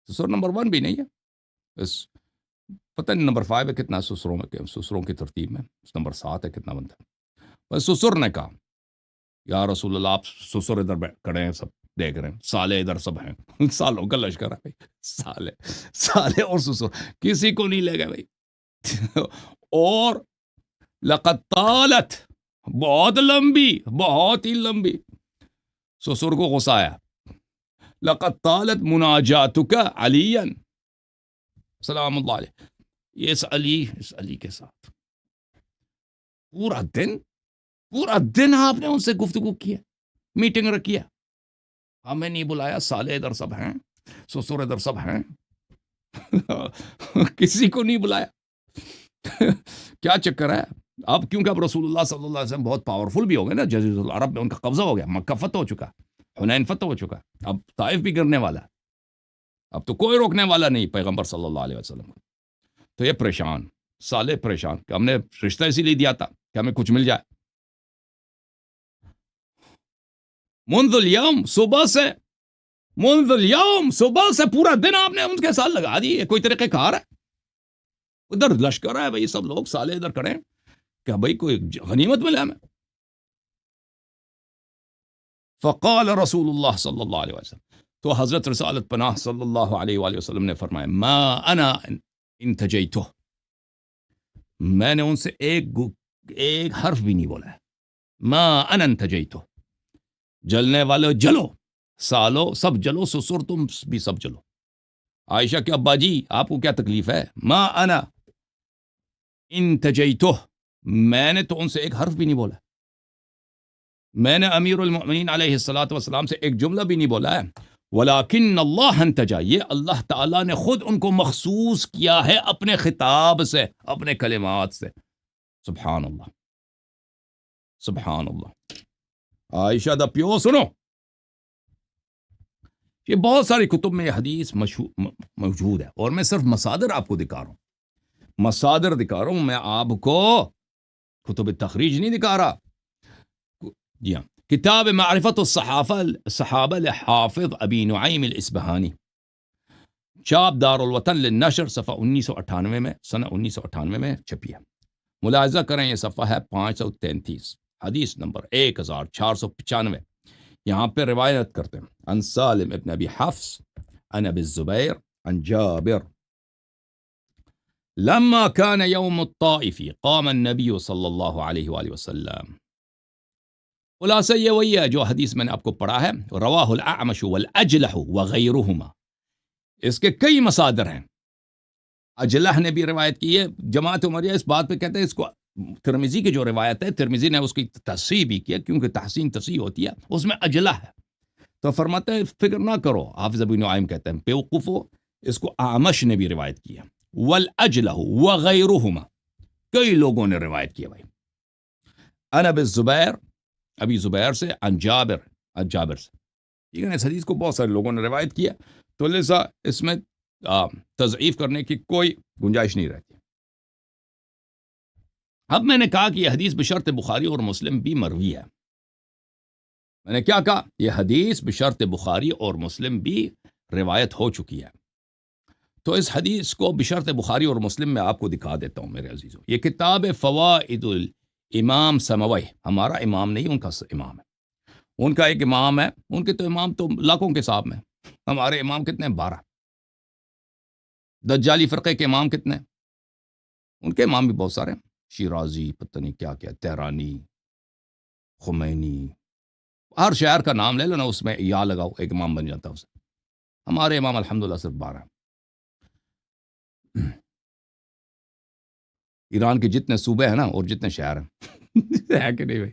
سسر نمبر 1 بھی نہیں ہے. اس پتہ نہیں نمبر 5 ہے کتنا سسروں میں، سسروں کی ترتیب میں نمبر 7 ہے کتنا بنتا ہے. بس سسر نے کہا یا رسول اللہ، آپ سسر ادھر کھڑے ہیں، سب دیکھ رہے ہیں، سالے ادھر سب ہیں، سالوں کا لشکر ہے بھائی. سالے اور سسر کسی کو نہیں لے گئے بھائی. اور لقد طالت، بہت ہی لمبی. سسر کو غصہ آیا. لقد طالت مناجاتک علیًا سلام اللہ علیہ، اس علی کے ساتھ پورا دن آپ نے ان سے گفتگو کیا، میٹنگ رکھی ہے. ہمیں نہیں بلایا، سالے ادھر سب ہیں، سسر ادھر سب ہیں، کسی کو نہیں بلایا. کیا چکر ہے اب؟ کیونکہ اب رسول اللہ صلی اللہ علیہ وسلم بہت پاورفل بھی ہو گئے نا، جزیرۃ العرب میں ان کا قبضہ ہو گیا، مکہ فتح ہو چکا، حنین فتح ہو چکا، اب طائف بھی گرنے والا ہے. اب تو کوئی روکنے والا نہیں پیغمبر صلی اللہ علیہ وسلم کو. تو یہ پریشان سالے پریشان کہ ہم نے رشتہ اسی لیے دیا تھا کہ ہمیں کچھ مل جائے. منذ اليوم صبح سے پورا دن آپ نے ان کے ساتھ لگا دی. کوئی طریقہ کار ہے؟ ادھر لشکر ہے بھائی، سب لوگ سالے ادھر کھڑے ہیں کہ بھائی کوئی غنیمت ملے ہمیں. فقال رسول اللہ صلی اللہ علیہ وسلم، تو حضرت رسالت پناہ صلی اللہ علیہ وآلہ وسلم نے فرمایا، ما انا انتجیتو، میں نے ان سے ایک حرف بھی نہیں بولا ہے. ما انا انتجیتو، جلنے والے جلو، سالو سب جلو، سسر تم بھی سب جلو. عائشہ کے ابا جی آپ کو کیا تکلیف ہے؟ ما انا انتجیتو، میں نے تو ان سے ایک حرف بھی نہیں بولا. میں نے امیر المؤمنین علیہ الصلوۃ والسلام سے ایک جملہ بھی نہیں بولا ہے. ولیکن اللہ انتجا، یہ اللہ تعالیٰ نے خود ان کو مخصوص کیا ہے اپنے خطاب سے، اپنے کلمات سے. سبحان اللہ سبحان اللہ. عائشہ دا پیو سنو، یہ بہت ساری کتب میں یہ حدیث موجود ہے، اور میں صرف مصادر آپ کو دکھا رہا ہوں، مصادر دکھا رہا ہوں، میں آپ کو کتب تخریج نہیں دکھا رہا. جی ہاں، کتاب معرفت الصحابہ لحافظ ابی نعیم الاصبہانی، چاپ دار الوطن للنشر، صفحہ 1998 میں، سنہ 1998 میں چھپی ہے. ملاحظہ کریں یہ صفحہ ہے 533، حدیث نمبر 1495. یہاں پہ روایت کرتے ہیں عن سالم ابن ابی حفص عن ابی الزبیر عن جابر لما كان يوم الطائف قام النبي صلی اللہ علیہ وآلہ وسلم. خلاصہ یہ وہی ہے جو حدیث میں نے آپ کو پڑھا ہے. رواہ الاعمش والاجلح وغیرہما، اس کے کئی مصادر ہیں. اجلح نے بھی روایت کی ہے. جماعت عمریہ اس بات پہ کہتے ہیں، اس کو ترمذی کی جو روایت ہے، ترمذی نے اس کی تصحیح بھی کیا، کیونکہ تحسین تصحیح ہوتی ہے، اس میں اجلح ہے. تو فرماتے ہیں فکر نہ کرو، حافظ ابو نعیم کہتے ہیں بیوقوفو، اس کو اعمش نے بھی روایت کی ہے. والاجلح وغیرہما، کئی لوگوں نے روایت کیا بھائی. عن ابی الزبیر، ابی زبیر سے، عن جابر، عن جابر سے. ٹھیک ہے نا، اس حدیث کو بہت سارے لوگوں نے روایت کیا، تو لہذا اس میں تضعیف کرنے کی کوئی گنجائش نہیں رہتی. اب میں نے کہا کہ یہ حدیث بشرط بخاری اور مسلم بھی مروی ہے. میں نے کیا کہا؟ یہ حدیث بشرط بخاری اور مسلم بھی روایت ہو چکی ہے. تو اس حدیث کو بشرط بخاری اور مسلم میں آپ کو دکھا دیتا ہوں میرے عزیزوں. یہ کتاب فوائد الامام سموی، ہمارا امام نہیں، ان کا امام ہے. ان کا ایک امام ہے، ان کے تو امام تو لاکھوں کے حساب میں، ہمارے امام کتنے؟ 12. دجالی فرقے کے امام کتنے؟ ان کے امام بھی بہت سارے ہیں، شیرازی، پتہ نہیں کیا کیا، تہرانی، خمینی، ہر شہر کا نام لے لو نا، اس میں یا لگاؤ، ایک امام بن جاتا ہے اسے. ہمارے امام الحمدللہ صرف 12 ہیں. ایران کے جتنے صوبے ہیں نا اور جتنے شہر ہیں ہے کہ نہیں بھائی،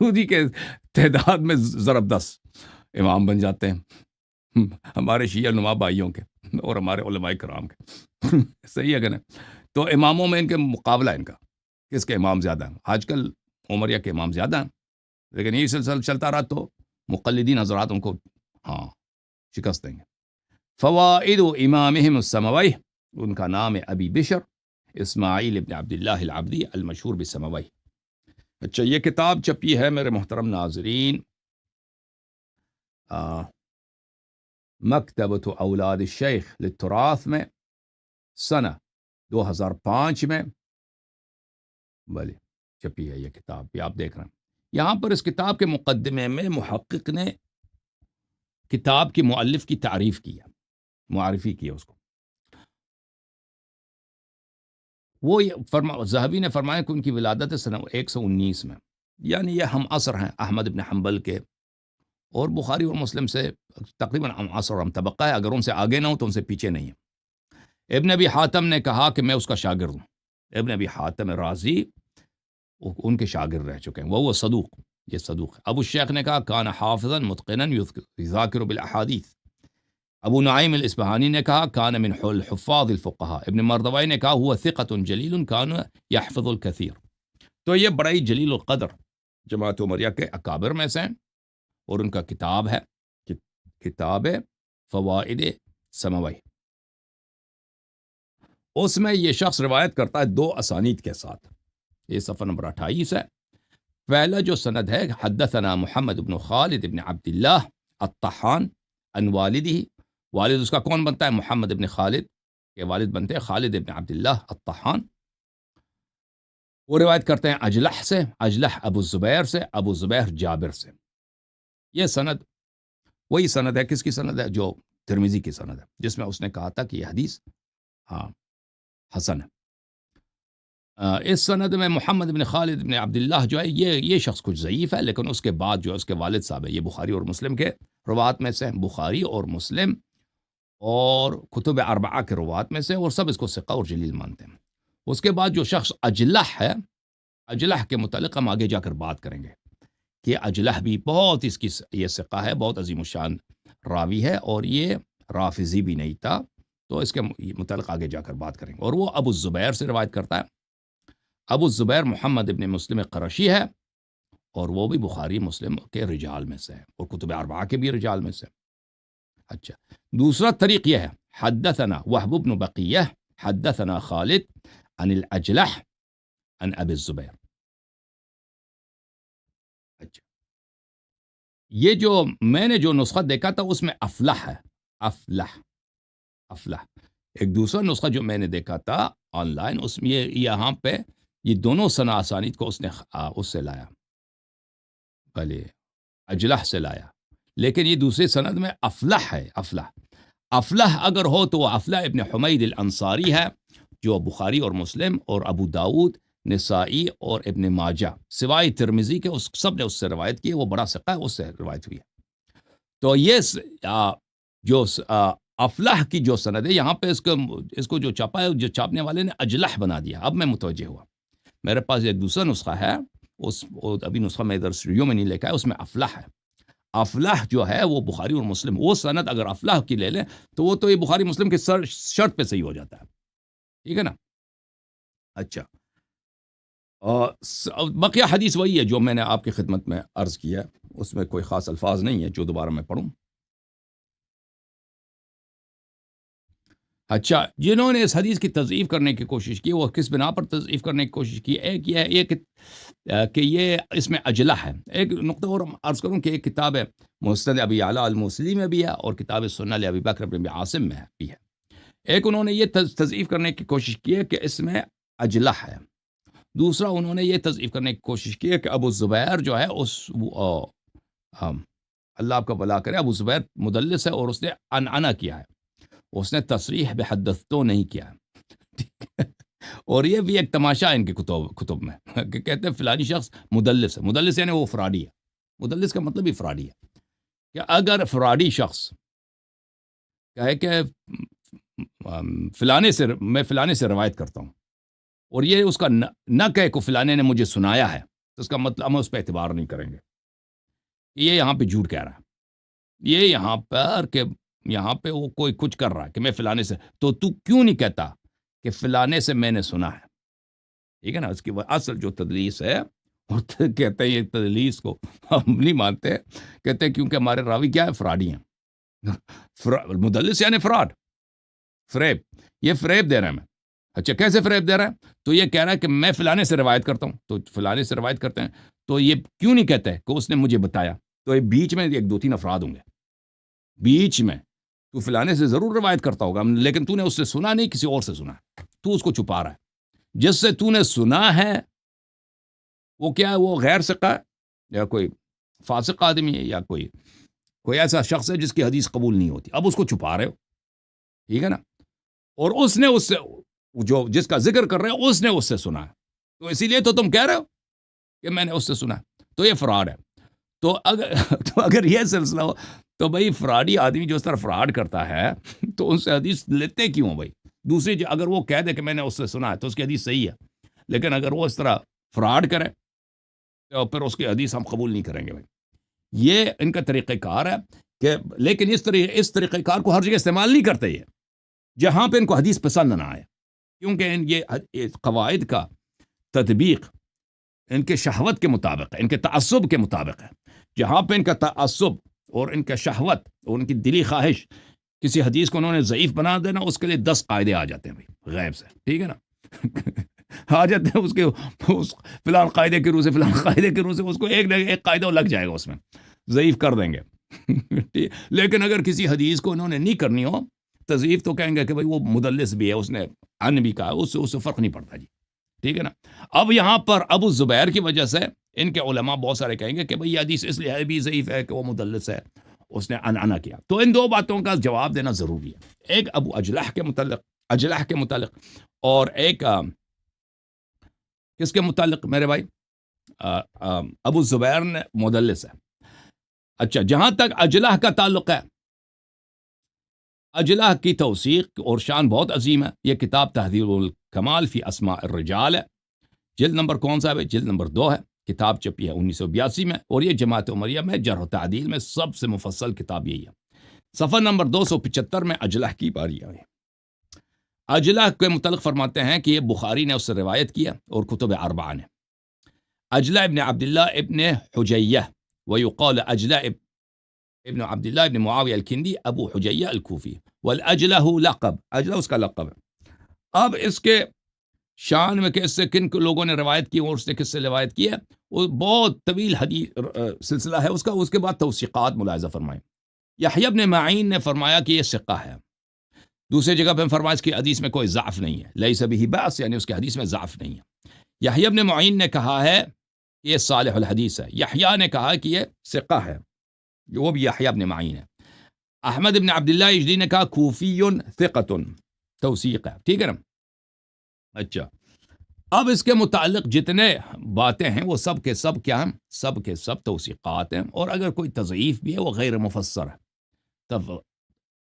اسی کے تعداد میں ضرب 10 امام بن جاتے ہیں، ہمارے شیعہ نما بھائیوں کے اور ہمارے علماء کرام کے. صحیح ہے کہ نہیں؟ تو اماموں میں ان کے مقابلہ ہے، ان کا کس کے امام زیادہ ہیں. آج کل عمریہ کے امام زیادہ ہیں، لیکن یہ سلسلہ چلتا رہا تو مقلدین حضرات ان کو شکست دیں گے. فوائد امامہم السموی، ان کا نام ہے ابی بشر اسماعیل ابن عبداللہ العبدی المشہور بالسموی. اچھا، یہ کتاب چھپی ہے میرے محترم ناظرین مکتبۃ اولاد الشیخ للتراث میں، سنہ 2005 میں بلے چھپی ہے یہ کتاب بھی آپ دیکھ رہے ہیں. یہاں پر اس کتاب کے مقدمے میں محقق نے کتاب کی مؤلف کی تعریف کی ہے، معرفی کی ہے اس کو. وہ ذہبی نے فرمایا کہ ان کی ولادت سنہ 119 میں، یعنی یہ ہم عصر ہیں احمد ابن حنبل کے، اور بخاری اور مسلم سے تقریباً ہم عصر اور ہم طبقہ ہے. اگر ان سے آگے نہ ہو تو ان سے پیچھے نہیں ہے. ابن ابی حاتم نے کہا کہ میں اس کا شاگرد ہوں. ابن ابی حاتم رازی ان کے شاگرد رہ چکے ہیں، وہ صدوق، یہ صدوق ہے. ابو الشیخ نے کہا کان حافظا متقنا یذاکر بالاحادیث. ابو نعیم الاصبہانی نے کہا کان من الحفاظ الفقہاء. ابن مردوی نے کہا ہوا ثقۃ جلیل کان یحفظ الکثیر. تو یہ بڑا ہی جلیل القدر جماعت عمریہ کے اکابر میں سے ہیں، اور ان کا کتاب ہے کتاب فوائد سماوی. اس میں یہ شخص روایت کرتا ہے 2 اسانید کے ساتھ. یہ صفحہ نمبر 28 ہے. پہلا جو سند ہے حدثنا محمد بن خالد بن عبد اللہ الطحان عن والدہ. والد اس کا کون بنتا ہے؟ محمد بن خالد کے والد بنتے ہیں خالد بن عبد اللہ الطحان. وہ روایت کرتے ہیں اجلح سے، اجلح ابو الزبیر سے، ابو زبیر جابر سے. یہ سند وہی سند ہے، کس کی سند ہے؟ جو ترمذی کی سند ہے، جس میں اس نے کہا تھا کہ یہ حدیث حسن ہے. اس سند میں محمد بن خالد بن عبداللہ جو ہے یہ شخص کچھ ضعیف ہے، لیکن اس کے بعد جو اس کے والد صاحب ہے، یہ بخاری اور مسلم کے روات میں سے ہیں، بخاری اور مسلم اور کتب اربعہ کے روات میں سے، اور سب اس کو ثقہ اور جلیل مانتے ہیں. اس کے بعد جو شخص اجلح ہے، اجلح کے متعلق ہم آگے جا کر بات کریں گے کہ اجلح بھی بہت اس کی یہ ثقہ ہے، بہت عظیم الشان راوی ہے، اور یہ رافضی بھی نہیں تھا. تو اس کے متعلق آگے جا کر بات کریں گے. اور وہ ابو الزبیر سے روایت کرتا ہے. ابو الزبیر محمد ابن مسلم قرشی ہے، اور وہ بھی بخاری مسلم کے رجال میں سے ہے، اور کتب اربعہ کے بھی رجال میں سے. اچھا، دوسرا طریق یہ ہے حدثنا وہب بن بقیہ حدثنا خالد عن الاجلح عن ابی الزبیر. اچھا، یہ جو میں نے جو نسخہ دیکھا تھا اس میں افلح ہے، افلح. ایک دوسرا نسخہ جو میں نے دیکھا تھا آن لائن، اس میں یہاں پہ یہ دونوں سنا اسانید کو اس نے اس سے لایا، بھلے اجلح سے لایا، لیکن یہ دوسرے سند میں افلح ہے. افلح اگر ہو تو وہ افلح ابن حمید الانصاری ہے، جو بخاری اور مسلم اور ابو داود، نسائی اور ابن ماجہ سوائے ترمذی کے اس سب نے اس سے روایت کی. وہ بڑا ثقہ ہے، اس سے روایت ہوئی ہے. تو یہ جو افلح کی جو سند ہے، یہاں پہ اس کو جو چھاپا ہے، جو چھاپنے والے نے اجلح بنا دیا. اب میں متوجہ ہوا، میرے پاس ایک دوسرا نسخہ ہے، ابھی نسخہ میں ادھر اسٹوڈیو میں نہیں لکھا ہے، اس میں افلح ہے. افلح جو ہے وہ بخاری اور مسلم، وہ سند اگر افلح کی لے لیں تو وہ تو یہ بخاری مسلم کے شرط پہ صحیح ہو جاتا ہے. ٹھیک ہے نا؟ اچھا، بقیہ حدیث وہی ہے جو میں نے آپ کی خدمت میں عرض کیا، اس میں کوئی خاص الفاظ نہیں ہے جو دوبارہ میں پڑھوں. اچھا، جنہوں نے اس حدیث کی تضعیف کرنے کی کوشش کی، وہ کس بنا پر تضعیف کرنے کی کوشش کی؟ ایک یہ ہے کہ یہ اس میں اجلح ہے. ایک نقطہ اور عرض کروں کہ ایک کتاب ہے مسند ابی اعلیٰ الموصلی میں بھی ہے، اور کتاب سنن ابی بکر بن عاصم میں بھی ہے. ایک انہوں نے یہ تضعیف کرنے کی کوشش کی ہے کہ اس میں اجلح ہے. دوسرا انہوں نے یہ تضعیف کرنے کی کوشش کی ہے کہ ابو زبیر جو ہے اللہ آپ کا بھلا کرے، ابو زبیر مدلس ہے، اور اس نے عنعنہ کیا ہے، اس نے تصریح بحدثتو نہیں کیا. اور یہ بھی ایک تماشا ہے ان کے کتب میں کہ کہتے ہیں فلانی شخص مدلس ہے. مدلس یعنی وہ فراڈی ہے. مدلس کا مطلب ہی فراڈی ہے. کہ اگر فراڈی شخص کہے کہ میں فلانے سے روایت کرتا ہوں، اور یہ اس کا نہ کہے کہ فلانے نے مجھے سنایا ہے، تو اس کا مطلب ہم اس پہ اعتبار نہیں کریں گے. یہ یہاں پہ جھوٹ کہہ رہا ہے. یہ یہاں پہ وہ کوئی کچھ کر رہا ہے کہ میں فلانے سے، تو کیوں نہیں کہتا کہ فلانے سے میں نے سنا ہے؟ ٹھیک ہے نا؟ اس کی اصل جو تدلیس ہے، کہتے ہیں یہ تدلیس کو ہم نہیں مانتے، کہتے ہیں کیونکہ ہمارے راوی کیا ہے؟ فراڈی ہیں. مدلس یعنی فراڈ، فریب. یہ فریب دے رہا ہے میں. اچھا، کیسے فریب دے رہا ہے؟ تو یہ کہہ رہا ہے کہ میں فلانے سے روایت کرتا ہوں، تو فلانے سے روایت کرتے ہیں، تو یہ کیوں نہیں کہتے کہ اس نے مجھے بتایا؟ تو یہ بیچ میں 1-2-3 افراد ہوں گے بیچ میں. تو فلانے سے ضرور روایت کرتا ہوگا، لیکن تو نے اس سے سنا نہیں، کسی اور سے سنا. تو اس کو چھپا رہا ہے. جس سے تو نے سنا ہے وہ کیا ہے؟ وہ غیر ثقہ ہے، یا کوئی فاسق آدمی ہے، یا کوئی ایسا شخص ہے جس کی حدیث قبول نہیں ہوتی. اب اس کو چھپا رہے ہو. ٹھیک ہے نا؟ اور اس نے اس سے جو جس کا ذکر کر رہے ہیں اس نے اس سے سنا ہے، تو اسی لیے تو تم کہہ رہے ہو کہ میں نے اس سے سنا ہے. تو یہ فراڈ ہے. تو اگر یہ سلسلہ ہو تو بھائی فراڈی آدمی جو اس طرح فراڈ کرتا ہے تو ان سے حدیث لیتے کیوں بھائی؟ دوسری اگر وہ کہہ دے کہ میں نے اس سے سنا ہے تو اس کی حدیث صحیح ہے، لیکن اگر وہ اس طرح فراڈ کرے تو پھر اس کی حدیث ہم قبول نہیں کریں گے بھائی. یہ ان کا طریقہ کار ہے کہ لیکن اس طریقہ کار کو ہر جگہ استعمال نہیں کرتے یہ، جہاں پہ ان کو حدیث پسند نہ آئے، کیونکہ یہ قواعد کا تطبیق ان کے شہوت کے مطابق ہے، ان کے تعصب کے مطابق ہے. جہاں پہ ان کا تعصب اور ان کا شہوت اور ان کی دلی خواہش کسی حدیث کو انہوں نے ضعیف بنا دینا، اس کے لیے 10 قاعدے آ جاتے ہیں بھائی غیب سے، ٹھیک ہے نا آ جاتے ہیں اس کے فلان قاعدے کے روح سے، فلان قاعدے کے روح سے، اس کو ایک قاعدہ لگ جائے گا، اس میں ضعیف کر دیں گے لیکن اگر کسی حدیث کو انہوں نے نہیں کرنی ہو تضعیف، تو کہیں گے کہ بھائی وہ مدلس بھی ہے، اس نے ان بھی کہا، اس سے فرق نہیں پڑتا جی، ٹھیک ہے نا۔ اب یہاں پر ابو زبیر کی وجہ سے ان کے علماء بہت سارے کہیں گے کہ بھئی یہ حدیث اس لیے بھی ضعیف ہے کہ وہ مدلس ہے، اس نے انعنا کیا۔ تو ان دو باتوں کا جواب دینا ضروری ہے، ایک ابو اجلح کے متعلق اور ایک کس کے متعلق میرے بھائی؟ ابو زبیر نے مدلس ہے۔ اچھا، جہاں تک اجلح کا تعلق ہے، اجلح کی توثیق اور شان بہت عظیم ہے۔ یہ کتاب تہذیب الکمال فی اسماء الرجال ہے، جلد نمبر کون سا ہے؟ جلد نمبر 2 ہے، کتاب چھپی ہے 1982 میں، اور یہ جماعت عمریہ میں جرح و تعدیل میں سب سے مفصل کتاب یہی ہے۔ صفحہ نمبر 275 میں اجلح کی باری آئی۔ اجلح کے متعلق فرماتے ہیں کہ یہ بخاری نے اس سے روایت کیا اور کتب اربعہ نے۔ اجلح ابن عبداللہ ابن حجیہ، ویقال اجلح ابن عبداللہ ابن معاویہ الکندی ابو حجیہ الکوفی، والاجلح لقب، اجلح اس کا لقب ہے۔ اب اس کے شان میں کہ اس سے کن لوگوں نے روایت کی اور اس نے کس سے روایت کی ہے، وہ بہت طویل حدیث سلسلہ ہے اس کا۔ اس کے بعد توثیقات ملاحظہ فرمائیں۔ یحییٰ ابن معین نے فرمایا کہ یہ ثقہ ہے، دوسری جگہ پہ فرمایا اس کی حدیث میں کوئی ضعف نہیں ہے، لیس بہ بأس، یعنی اس کی حدیث میں ضعف نہیں ہے۔ یحییٰ ابن معین نے کہا ہے کہ یہ صالح الحدیث ہے، یحییٰ نے کہا کہ یہ ثقہ ہے، وہ بھی یحییٰ ابن معین ہے۔ احمد ابن عبداللہ اجلی نے کہا کوفی ثقۃ، توثیق ہے، ٹھیک ہے نا۔ اچھا، اب اس کے متعلق جتنے باتیں ہیں وہ سب کے سب کیا ہیں؟ سب کے سب توثیقات ہیں، اور اگر کوئی تضعیف بھی ہے وہ غیر مفسر ہے۔ تب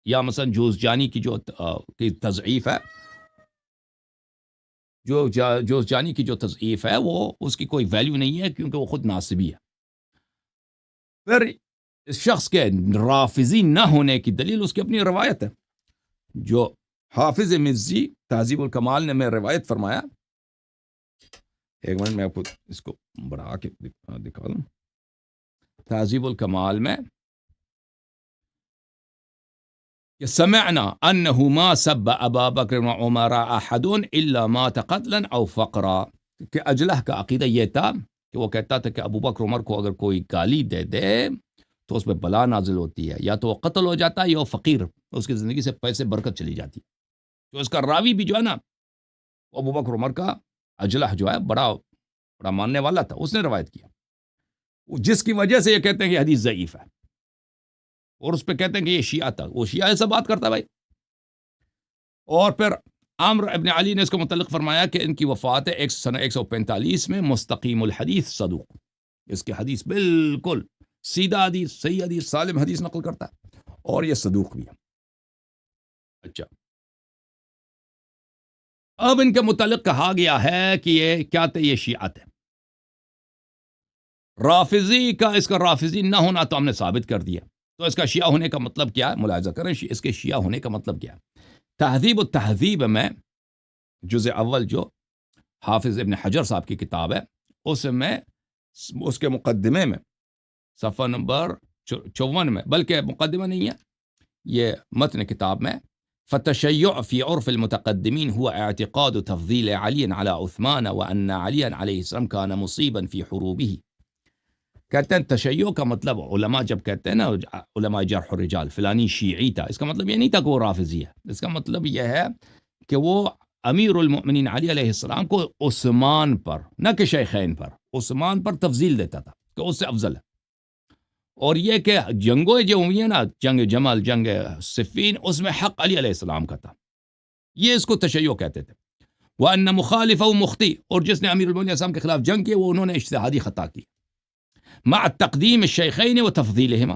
یا مثلا جوزجانی کی جو کی تضعیف ہے، جوزجانی کی جو تضعیف ہے وہ اس کی کوئی ویلیو نہیں ہے، کیونکہ وہ خود ناصبی ہے۔ پھر اس شخص کے رافضی نہ ہونے کی دلیل اس کی اپنی روایت ہے، جو حافظ مزی تہذیب الکمال نے میں روایت فرمایا۔ ایک منٹ میں آپ کو اس کو بڑھا کے دکھا دوں۔ تہذیب الکمال میں کہ سمعنا انه ما سب ابا بکر وعمر احد الا مات قتلا او فقرا، کہ اجلح کا عقیدہ یہ تھا کہ وہ کہتا تھا کہ ابو بکر عمر کو اگر کوئی گالی دے دے تو اس پہ بلا نازل ہوتی ہے، یا تو وہ قتل ہو جاتا ہے یا وہ فقیر، اس کی زندگی سے پیسے برکت چلی جاتی۔ تو اس کا راوی بھی جو ہے نا، ابو بکر عمر کا اجلح جو ہے بڑا ماننے والا تھا، اس نے روایت کیا، جس کی وجہ سے یہ کہتے ہیں کہ حدیث ضعیف ہے، اور اس پہ کہتے ہیں کہ یہ شیعہ تھا، وہ شیعہ ایسا بات کرتا ہے بھائی۔ اور پھر عمرو ابن علی نے اس کو متعلق فرمایا کہ ان کی وفات ہے سنہ 145 میں، مستقیم الحدیث صدوق، اس کی حدیث بالکل سیدھا حدیث، صحیح حدیث، سالم حدیث نقل کرتا ہے، اور یہ صدوق بھی ہے۔ اچھا، اب ان کے متعلق کہا گیا ہے کہ یہ کیا تھے؟ یہ شیعہ تھے۔ رافضی کا، اس کا رافضی نہ ہونا تو ہم نے ثابت کر دیا، تو اس کا شیعہ ہونے کا مطلب کیا ہے؟ ملاحظہ کریں اس کے شیعہ ہونے کا مطلب کیا ہے۔ تہذیب و تہذیب میں جزء اول جو حافظ ابن حجر صاحب کی کتاب ہے، اس میں اس کے مقدمے میں صفحہ نمبر 54 میں، بلکہ مقدمہ نہیں ہے، یہ متن کتاب میں، فالتشيع في عرف المتقدمين هو اعتقاد تفضيل علي على عثمان وأن عليا عليه السلام كان مصيبا في حروبه۔ کہتے ہیں تشیع کا مطلب، علماء جب کہتے ہیں نا، علماء جرح الرجال فلانی شیعی تھا، اس کا مطلب یہ نہیں تھا کہ وہ رافضی ہے، اس کا مطلب یہ ہے کہ وہ امیر المؤمنین علی علیہ السلام کو عثمان پر، نہ کہ شیخین پر، عثمان پر تفضیل دیتا تھا کہ اس سے افضل ہے۔ اور یہ کہ جنگوں جو ہوئی ہیں نا، جنگ جمل، جنگ صفین، اس میں حق علی علیہ السلام کا تھا، یہ اس کو تشیع کہتے تھے۔ وَأَنَّ مُخَالِفَهُ مُخْطِئٌ، اور جس نے امیر المؤمنین السلام کے خلاف جنگ کی وہ انہوں نے اجتہادی خطا کی، مع تقدیم الشیخین و تفضیلہما،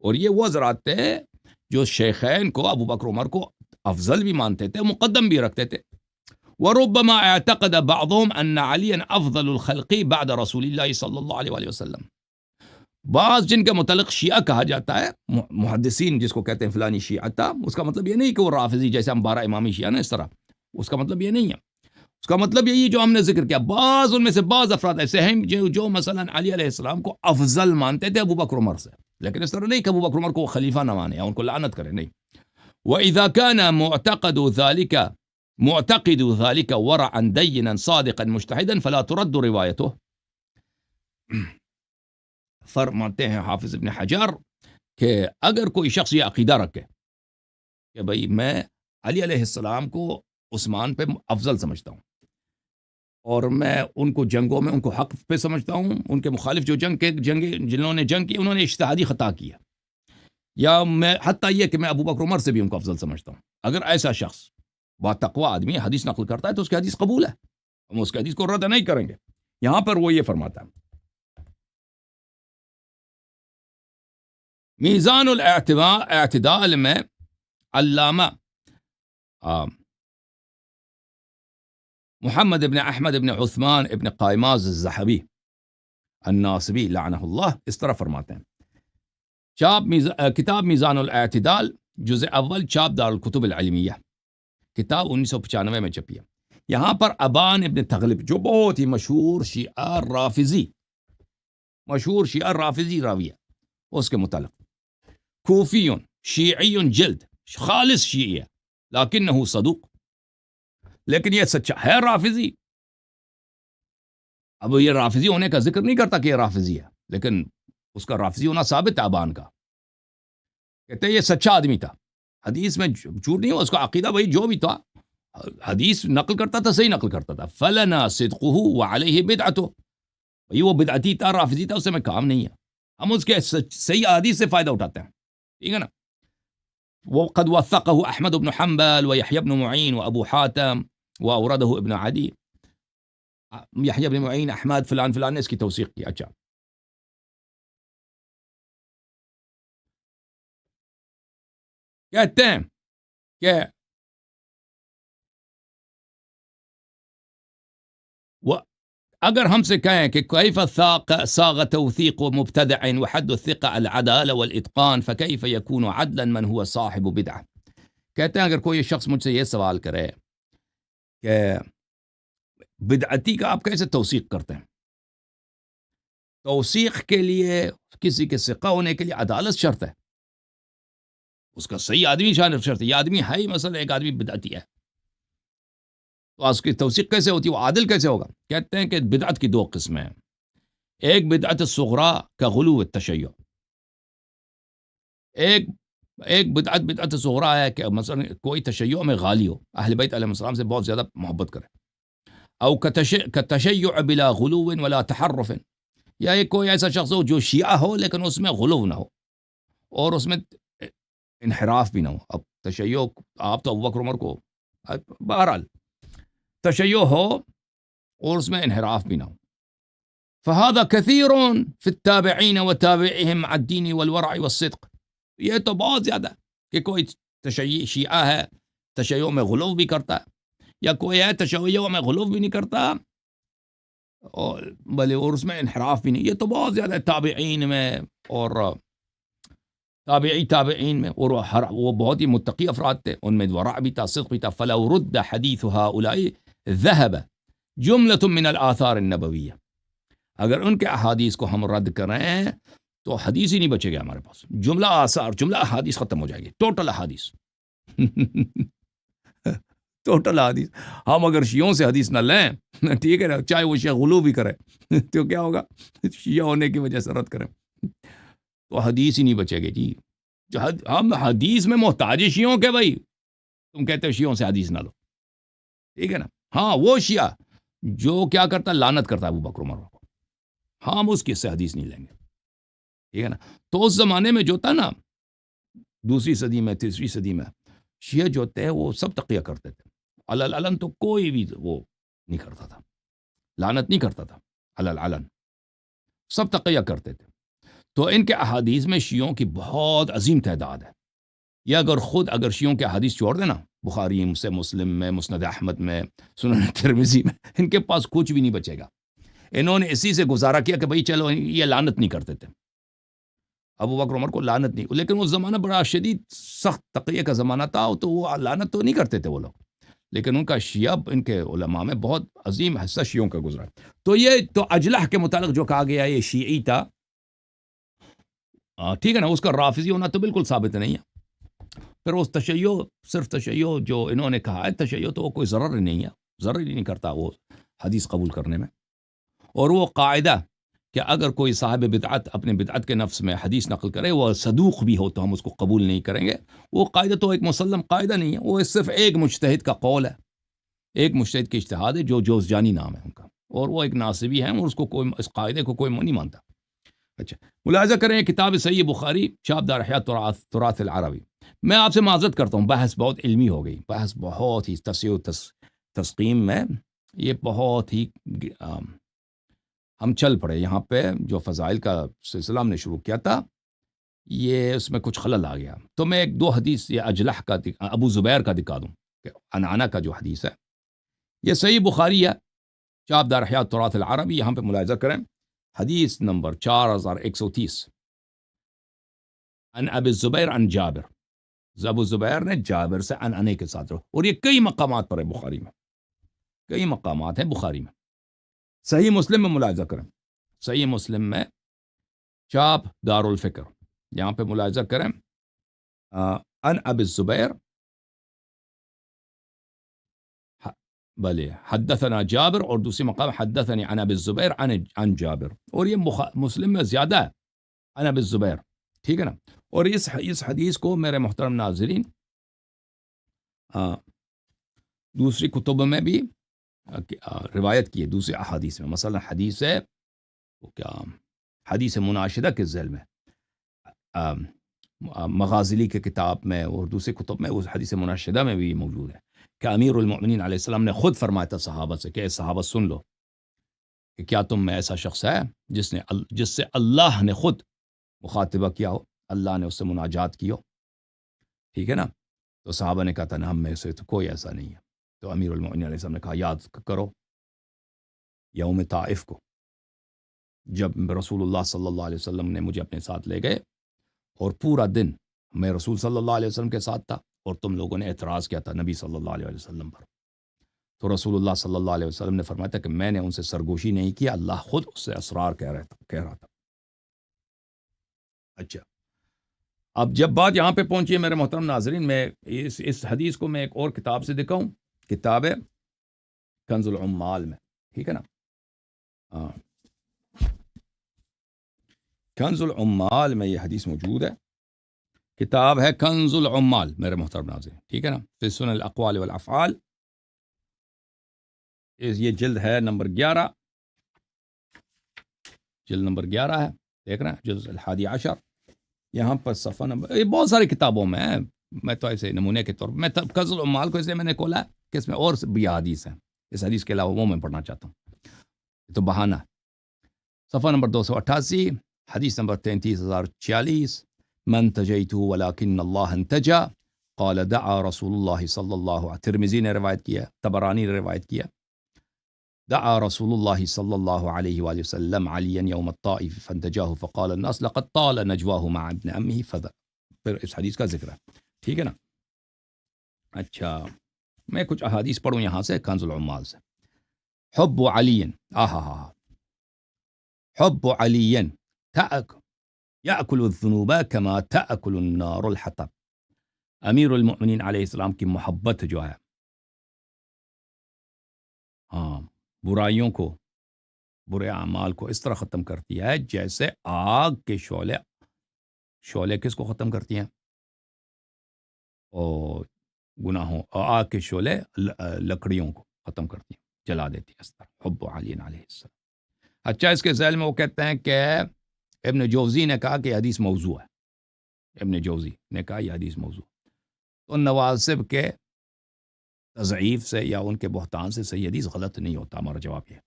اور یہ وہ حضرات تھے جو شیخین کو، ابو بکر عمر کو افضل بھی مانتے تھے، مقدم بھی رکھتے تھے۔ وَرُبَّمَا اعتقد بعضهم أن عليا أفضل الخلق بعد رسول اللہ صلی اللہ علیہ وسلم، بعض جن کے متعلق شیعہ کہا جاتا ہے، محدثین جس کو کہتے ہیں فلانی شیعہ تھا، اس کا مطلب یہ نہیں کہ وہ رافضی جیسے ہم 12 امامی شیعہ نا اس طرح، اس کا مطلب یہ نہیں ہے۔ اس کا مطلب یہی جو ہم نے ذکر کیا، بعض ان میں سے بعض افراد ایسے ہیں جو مثلا علی علیہ السلام کو افضل مانتے تھے ابو بکر عمر سے، لیکن اس طرح نہیں کہ ابو بکر عمر کو خلیفہ نہ مانے یا ان کو لعنت کرے، نہیں. وَإِذَا كَانَ معتقد ذلك ورعا دينا صادقا مجتهدا فلا ترد روایته. فرماتے ہیں حافظ ابن حجر کہ اگر کوئی شخص یہ عقیدہ رکھے کہ بھئی میں علی علیہ السلام کو عثمان پہ افضل سمجھتا ہوں، اور میں ان کو جنگوں میں ان کو حق پہ سمجھتا ہوں، ان کے مخالف جو جنہوں نے جنگ کی انہوں نے اجتہادی خطا کیا، یا میں حتیٰ یہ کہ میں ابو بکر عمر سے بھی ان کو افضل سمجھتا ہوں، اگر ایسا شخص با تقوی آدمی حدیث نقل کرتا ہے تو اس کی حدیث قبول ہے، ہم اس کی حدیث کو رد نہیں کریں گے. یہاں پر وہ یہ فرماتا ہے میزان الاعتدال میں علامہ محمد ابن احمد ابن عثمان ابن قائماز الذهبی الناصبی لعنہ اللہ اس طرح فرماتے ہیں. کتاب میزان الاعتدال جزء اول چاپ دار الکتب العلمیہ، کتاب 1995 میں چھپی ہے. یہاں پر ابان ابن تغلب جو بہت ہی مشہور شیعہ رافضی راوی ہے، اس کے متعلق کوفی شیعی جلد خالص شیعی ہے لیکنہ صدوق، لیکن یہ سچا ہے رافضی. اب یہ رافضی ہونے کا ذکر نہیں کرتا کہ یہ رافضی ہے، لیکن اس کا رافضی ہونا ثابت ہے ابان کا. کہتے ہیں یہ سچا آدمی تھا، حدیث میں جھوٹ نہیں ہوا، اس کا عقیدہ بھائی جو بھی تھا حدیث نقل کرتا تھا، صحیح نقل کرتا تھا. فلنا صدقہ وعلیہ بدعتہ، بھائی وہ بدعتی تھا، رافضی تھا، اس سے میں کام نہیں ہے، ہم اس کے صحیح حدیث سے فائدہ اٹھاتے ہیں، ٹھیک ہے نا. وقد وثقه احمد بن حنبل ويحيى بن معين وابو حاتم واورده ابن عدي. يحيى بن معين احمد فلان فلان نے اس کی توثیق کی. اچھا، کہتے ہیں کہ اگر ہم سے کہیں کہ کیف صاغ توثیق مبتدع وحد الثقة العدالة والاتقان فكيف يكون عدلا من هو صاحب بدعة. کہتے ہیں اگر کوئی شخص مجھ سے یہ سوال کرے کہ بدعتی کا آپ کیسے توثیق کرتے ہیں، توثیق کے لیے کسی کے ثقہ ہونے کے لیے عدالت شرط ہے، اس کا صحیح آدمی شرط ہے. یہ آدمی ہے ہی مثلا ایک آدمی بدعتی ہے، تو اس کی توثیق کیسے ہوتی ہے، وہ عادل کیسے ہوگا؟ کہتے ہیں کہ بدعت کی دو قسمیں ہیں. ایک بدعت صغرا کا غلو التشیع، ایک بدعت صغرا ہے کہ مثلا کوئی تشیع میں غالی ہو، اہل بیت علیہ السلام سے بہت زیادہ محبت کرے، او کتشیع بلا غلو ولا تحرف، یا ایک کوئی ایسا شخص ہو جو شیعہ ہو لیکن اس میں غلو نہ ہو اور اس میں انحراف بھی نہ ہو. اب تشیع آپ تو ابوبکر عمر کو، بہرحال تشیع ہو اور اس میں انحراف بھی نہ ہو. فهذا كثير في التابعين وتابعهم مع الدين والورع والصدق. یہ تو بہت زیادہ کہ کوئی تشیع شیعہ ہے تشیع میں غلو بھی کرتا ہے، یا کوئی ہے تشیع میں غلو بھی نہیں کرتا اور بلے اور اس میں انحراف بھی نہیں. یہ تو بہت زیادہ ہے تابعین میں اور تابعین میں، اور وہ بہت ہی متقی افراد تھے، ان میں ورع بھی تھا، صدق بھی تھا. فلو رد حدیث هؤلاء ذهب جملة من الآثار النبویہ. اگر ان کے احادیث کو ہم رد کریں تو حدیث ہی نہیں بچے گا ہمارے پاس، جملہ آثار، جملہ احادیث ختم ہو جائے گی، ٹوٹل احادیث. ٹوٹل حدیث. ہم اگر شیعوں سے حدیث نہ لیں، ٹھیک ہے نا، چاہے وہ شیعہ غلو بھی کرے تو کیا ہوگا، شیعہ ہونے کی وجہ سے رد کریں تو حدیث ہی نہیں بچے گی جی. ہم حدیث میں محتاج شیعوں کے، بھائی تم کہتے ہو شیعوں سے حدیث نہ لو، ٹھیک ہے نا. ہاں وہ شیعہ جو کیا کرتا ہے، لعنت کرتا ہے ابو بکر عمر کو، ہم اس کی سے حدیث نہیں لیں گے، ٹھیک ہے نا. تو اس زمانے میں جو تھا نا، دوسری صدی میں تیسری صدی میں، شیعہ جو تھے وہ سب تقیہ کرتے تھے، علن تو کوئی بھی وہ نہیں کرتا تھا، لعنت نہیں کرتا تھا، علن سب تقیہ کرتے تھے. تو ان کے احادیث میں شیعوں کی بہت عظیم تعداد ہے. یہ اگر شیعوں کے احادیث چھوڑ دینا، بخاری سے، مسلم میں، مسند احمد میں، سنن ترمذی میں، ان کے پاس کچھ بھی نہیں بچے گا. انہوں نے اسی سے گزارا کیا کہ بھئی چلو یہ لعنت نہیں کرتے تھے، ابو بکر عمر کو لعنت نہیں، لیکن وہ زمانہ بڑا شدید سخت تقیہ کا زمانہ تھا، تو وہ لعنت تو نہیں کرتے تھے وہ لوگ، لیکن ان کا شیعہ، ان کے علماء میں بہت عظیم حصہ شیعوں کا گزرا. تو یہ تو اجلح کے متعلق جو کہا گیا یہ شیعی تھا، ٹھیک ہے نا، اس کا رافضی ہونا تو بالکل ثابت نہیں ہے. پھر اس تشیع، صرف تشیع جو انہوں نے کہا ہے تشیع، تو وہ کوئی ضرر ہی نہیں ہے، ضرر ہی نہیں کرتا وہ حدیث قبول کرنے میں. اور وہ قاعدہ کہ اگر کوئی صاحب بدعت اپنے بدعت کے نفس میں حدیث نقل کرے، وہ صدوق بھی ہو تو ہم اس کو قبول نہیں کریں گے، وہ قاعدہ تو ایک مسلم قاعدہ نہیں ہے، وہ صرف ایک مجتہد کا قول ہے، ایک مجتہد کی اجتہاد ہے جو جوزجانی نام ہے ان کا، اور وہ ایک ناصبی ہیں، اور اس کو کوئی، اس قاعدے کو کوئی نہیں مانتا. اچھا، ملاحظہ کریں کتاب صحیح بخاری شابدار احیاء تراث العربی. میں آپ سے معذرت کرتا ہوں، بحث بہت علمی ہو گئی، بحث بہت ہی تسیع و تسقیم میں، یہ بہت ہی ہم چل پڑے یہاں پہ. جو فضائل کا سلسلہ ہم نے شروع کیا تھا، یہ اس میں کچھ خلل آ گیا. تو میں ایک دو حدیث یہ اجلح کا ابو زبیر کا دکھا دوں کہ انانا کا جو حدیث ہے یہ صحیح بخاری ہے، شابدار احیاء تراث العربی. یہاں پہ ملاحظہ کریں حدیث نمبر 4130، ان ابی الزبیر ان جابر، ابو زبیر نے جابر سے انانے کے ساتھ رہو، اور یہ کئی مقامات پر ہے بخاری میں، کئی مقامات ہیں بخاری میں. صحیح مسلم میں ملاحظہ کریں، صحیح مسلم میں شاب دار الفکر، یہاں پہ ملاحظہ کریں ان ابی الزبیر بلے حدثنا جابر، اور دوسری مقام حدثنی عن ابی الزبیر عن جابر، اور یہ مسلم میں زیادہ ہے عن ابی الزبیر. ٹھیک ہے نا. اور اس حدیث کو میرے محترم ناظرین دوسری کتب میں بھی روایت کی ہے، دوسری احادیث میں، مثلا حدیث ہے وہ کیا، حدیث مناشدہ کے ذیل میں مغازلی کے کتاب میں اور دوسری کتب میں اس حدیث مناشدہ میں بھی موجود ہے کہ امیر المؤمنین علیہ السلام نے خود فرمایا تھا صحابہ سے کہ اے صحابہ سن لو کہ کیا تم میں ایسا شخص ہے جس سے اللہ نے خود مخاطبہ کیا ہو، اللہ نے اس سے مناجات کی ہو. ٹھیک ہے نا. تو صحابہ نے کہا تھا نا ہم میں سے تو کوئی ایسا نہیں ہے. تو امیر المؤمنین علیہ السلام نے کہا یاد کرو یوم طائف کو، جب رسول اللہ صلی اللہ علیہ وسلم نے مجھے اپنے ساتھ لے گئے اور پورا دن میں رسول صلی اللہ علیہ وسلم کے ساتھ تھا، اور تم لوگوں نے اعتراض کیا تھا نبی صلی اللہ علیہ وسلم پر. تو رسول اللہ صلی اللہ علیہ وسلم نے فرمایا تھا کہ میں نے ان سے سرگوشی نہیں کیا، اللہ خود اس سے اسرار کہہ رہا تھا. اچھا، اب جب بات یہاں پہ پہنچی ہے میرے محترم ناظرین، میں اس حدیث کو میں ایک اور کتاب سے دکھاؤں، کتاب ہے کنز العمال میں. ٹھیک ہے نا. کنز العمال میں یہ حدیث موجود ہے، کتاب ہے کنز العمال میرے محترم ناظرین. ٹھیک ہے نا. فی سنن الاقوال والافعال، یہ جلد ہے نمبر 11، جلد نمبر 11 ہے، دیکھ رہے ہیں، جلد الحادی عشر. یہاں پر صفحہ نمبر، یہ بہت ساری کتابوں میں ہے، میں تو ایسے نمونے کے طور پر میں کنز العمال کو اس لیے میں نے کھولا کہ اس میں اور بھی حدیث ہیں، اس حدیث کے علاوہ وہ میں پڑھنا چاہتا ہوں، تو بہانہ. صفحہ نمبر 288، حدیث نمبر 33046، من تجیت ولکن اللہ انتجا، قال دعا رسول اللہ صلی اللہ علیہ، ترمذی نے روایت کیا، طبرانی نے روایت کیا، دعا رسول اللہ صلی اللہ علیہ وآلہ وسلم علیا یوم الطائف فانتجاه فقال الناس لقد طال نجواه مع ابن عمه فذا. پھر اس حدیث کا ذکر ہے. ٹھیک ہے نا. اچھا، میں کچھ احادیث پڑھوں یہاں سے کنز العمال سے. حب علی، حب علی یأکل الذنوب کما تأکل النار الحطب. امیر المؤمنین علیہ السلام کی محبت جو ہے، برائیوں کو، برے اعمال کو اس طرح ختم کرتی ہے جیسے آگ کے شعلے کس کو ختم کرتی ہیں، اور گناہوں، آگ کے شعلے لکڑیوں کو ختم کرتی ہیں، جلا دیتی ہیں. اس طرح حب علی علیہ السلام. اچھا، اس کے ذیل میں وہ کہتے ہیں کہ ابن جوزی نے کہا کہ یہ حدیث موضوع ہے، ابن جوزی نے کہا یہ حدیث موضوع. تو نواسب کے تضعیف سے یا ان کے بہتان سے صحیح حدیث غلط نہیں ہوتا. ہمارا جواب یہ،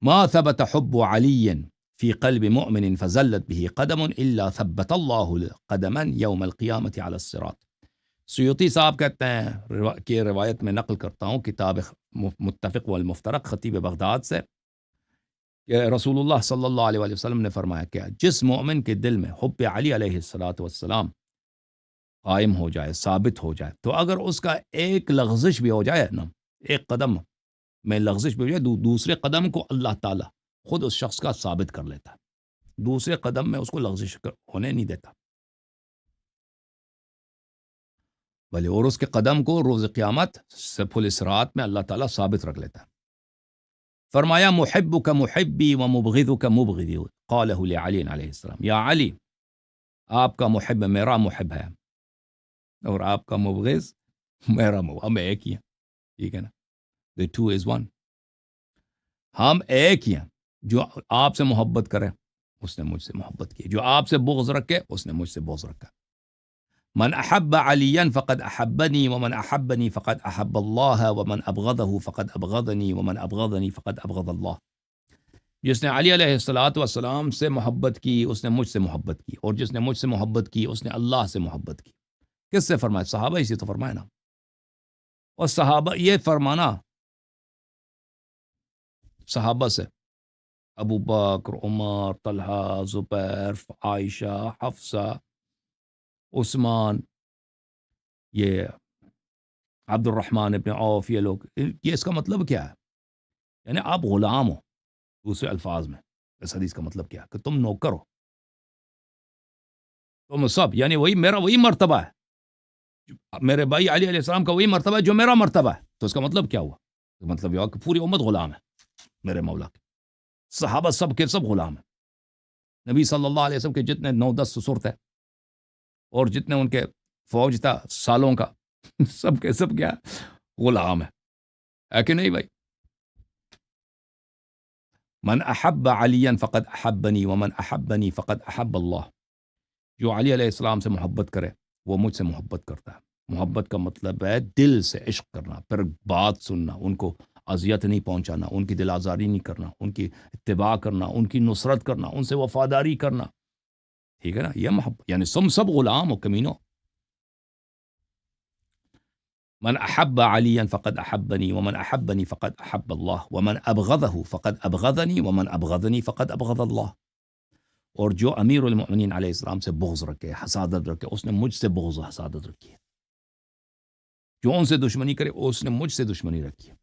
ما ثبت حب علی فی قلب مؤمن فزلت به قدم الا ثبت اللہ قدما یوم القیامت علی الصراط. سیوطی صاحب کہتے ہیں کہ روایت میں نقل کرتا ہوں کتاب متفق والمفترق خطیب بغداد سے، کہ رسول اللہ صلی اللہ علیہ وسلم نے فرمایا کہ جس مومن کے دل میں حب علی علیہ السلام قائم ہو جائے، ثابت ہو جائے، تو اگر اس کا ایک لغزش بھی ہو جائے نا، ایک قدم میں لغزش بھی ہو جائے، دوسرے قدم کو اللہ تعالیٰ خود اس شخص کا ثابت کر لیتا ہے. دوسرے قدم میں اس کو لغزش ہونے نہیں دیتا بھلے، اور اس کے قدم کو روز قیامت سفل الاسرات میں اللہ تعالیٰ ثابت رکھ لیتا ہے۔ فرمایا محبک محبی و مبغضک مبغضی، قالہ لعلی علیہ السلام، یا علی آپ کا محب میرا محب ہے اور آپ کا مبغض میرا مبغض، ہم ایک ہی ہیں، ٹھیک ہے نا، the two is one، ہم ایک ہی ہیں۔ جو آپ سے محبت کرے اس نے مجھ سے محبت کی، جو آپ سے بغض رکھے اس نے مجھ سے بغض رکھا۔ من احب علیا فقد احبنی ومن احبنی فقد احب اللہ ومن ابغضہ فقد ابغضنی ومن ابغضنی فقد ابغض اللہ۔ جس نے علی علیہ الصلوۃ والسلام سے محبت کی اس نے مجھ سے محبت کی، اور جس نے مجھ سے محبت کی اس نے اللہ سے محبت کی۔ کس سے فرمایا؟ صحابہ ہی سے تو فرمایا نا، اور صحابہ یہ فرمانا صحابہ سے، ابو بکر، عمر، طلحہ، زبیر، عائشہ، حفصہ، عثمان، یہ عبد الرحمن ابن عوف، یہ لوگ، یہ اس کا مطلب کیا ہے؟ یعنی آپ غلام ہو، دوسرے الفاظ میں اس حدیث کا مطلب کیا ہے کہ تم نوکر ہو، تم سب، یعنی وہی میرا وہی مرتبہ ہے، میرے بھائی علی علیہ السلام کا وہی مرتبہ ہے جو میرا مرتبہ ہے۔ تو اس کا مطلب کیا ہوا؟ مطلب یہ ہوا کہ پوری امت غلام ہے میرے مولا کے، صحابہ سب کے سب غلام ہیں۔ نبی صلی اللہ علیہ وسلم کے جتنے 9-10 سسر تھے اور جتنے ان کے فوج تھا سالوں کا، سب کے سب کیا غلام ہے کہ نہیں بھائی؟ من احب علیا فقد احبنی ومن احبنی فقد احب اللہ۔ جو علی علیہ السلام سے محبت کرے وہ مجھ سے محبت کرتا ہے۔ محبت کا مطلب ہے دل سے عشق کرنا، پھر بات سننا، ان کو اذیت نہیں پہنچانا، ان کی دل آزاری نہیں کرنا، ان کی اتباع کرنا، ان کی نصرت کرنا، ان سے وفاداری کرنا، ٹھیک ہے نا، یہ محبت، یعنی تم سب غلام ہو کمینو۔ من احب علیا فقد احبنی ومن احبنی فقد احب اللہ ومن ابغضہ فقد ابغضنی ومن ابغضنی فقد ابغض اللہ۔ اور جو امیر المؤمنین علیہ السلام سے بغض رکھے، حسادت رکھے، اس نے مجھ سے بغض و حسادت رکھی ہے۔ جو ان سے دشمنی کرے اس نے مجھ سے دشمنی رکھی ہے،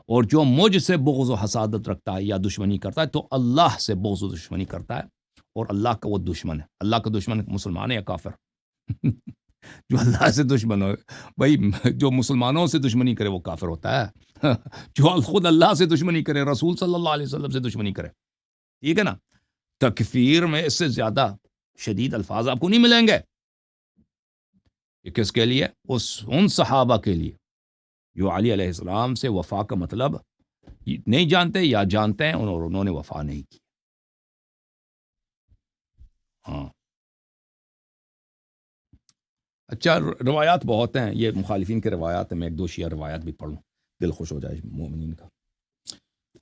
اور جو مجھ سے بغض و حسادت رکھتا ہے یا دشمنی کرتا ہے تو اللہ سے بغض و دشمنی کرتا ہے، اور اللہ کا وہ دشمن ہے۔ اللہ کا دشمن مسلمان ہے یا کافر؟ جو اللہ سے دشمن ہو بھائی، جو مسلمانوں سے دشمنی کرے وہ کافر ہوتا ہے، جو خود اللہ سے دشمنی کرے، رسول صلی اللہ علیہ وسلم سے دشمنی کرے، ٹھیک ہے نا۔ تکفیر میں اس سے زیادہ شدید الفاظ آپ کو نہیں ملیں گے۔ یہ کس کے لیے؟ ان صحابہ کے لیے جو علی علیہ السلام سے وفا کا مطلب نہیں جانتے یا جانتے ہیں اور انہوں نے وفا نہیں کی۔ ہاں اچھا، روایات بہت ہیں، یہ مخالفین کے روایات ہیں، میں 1-2 شیعہ روایات بھی پڑھوں، دل خوش ہو جائے مومنین کا۔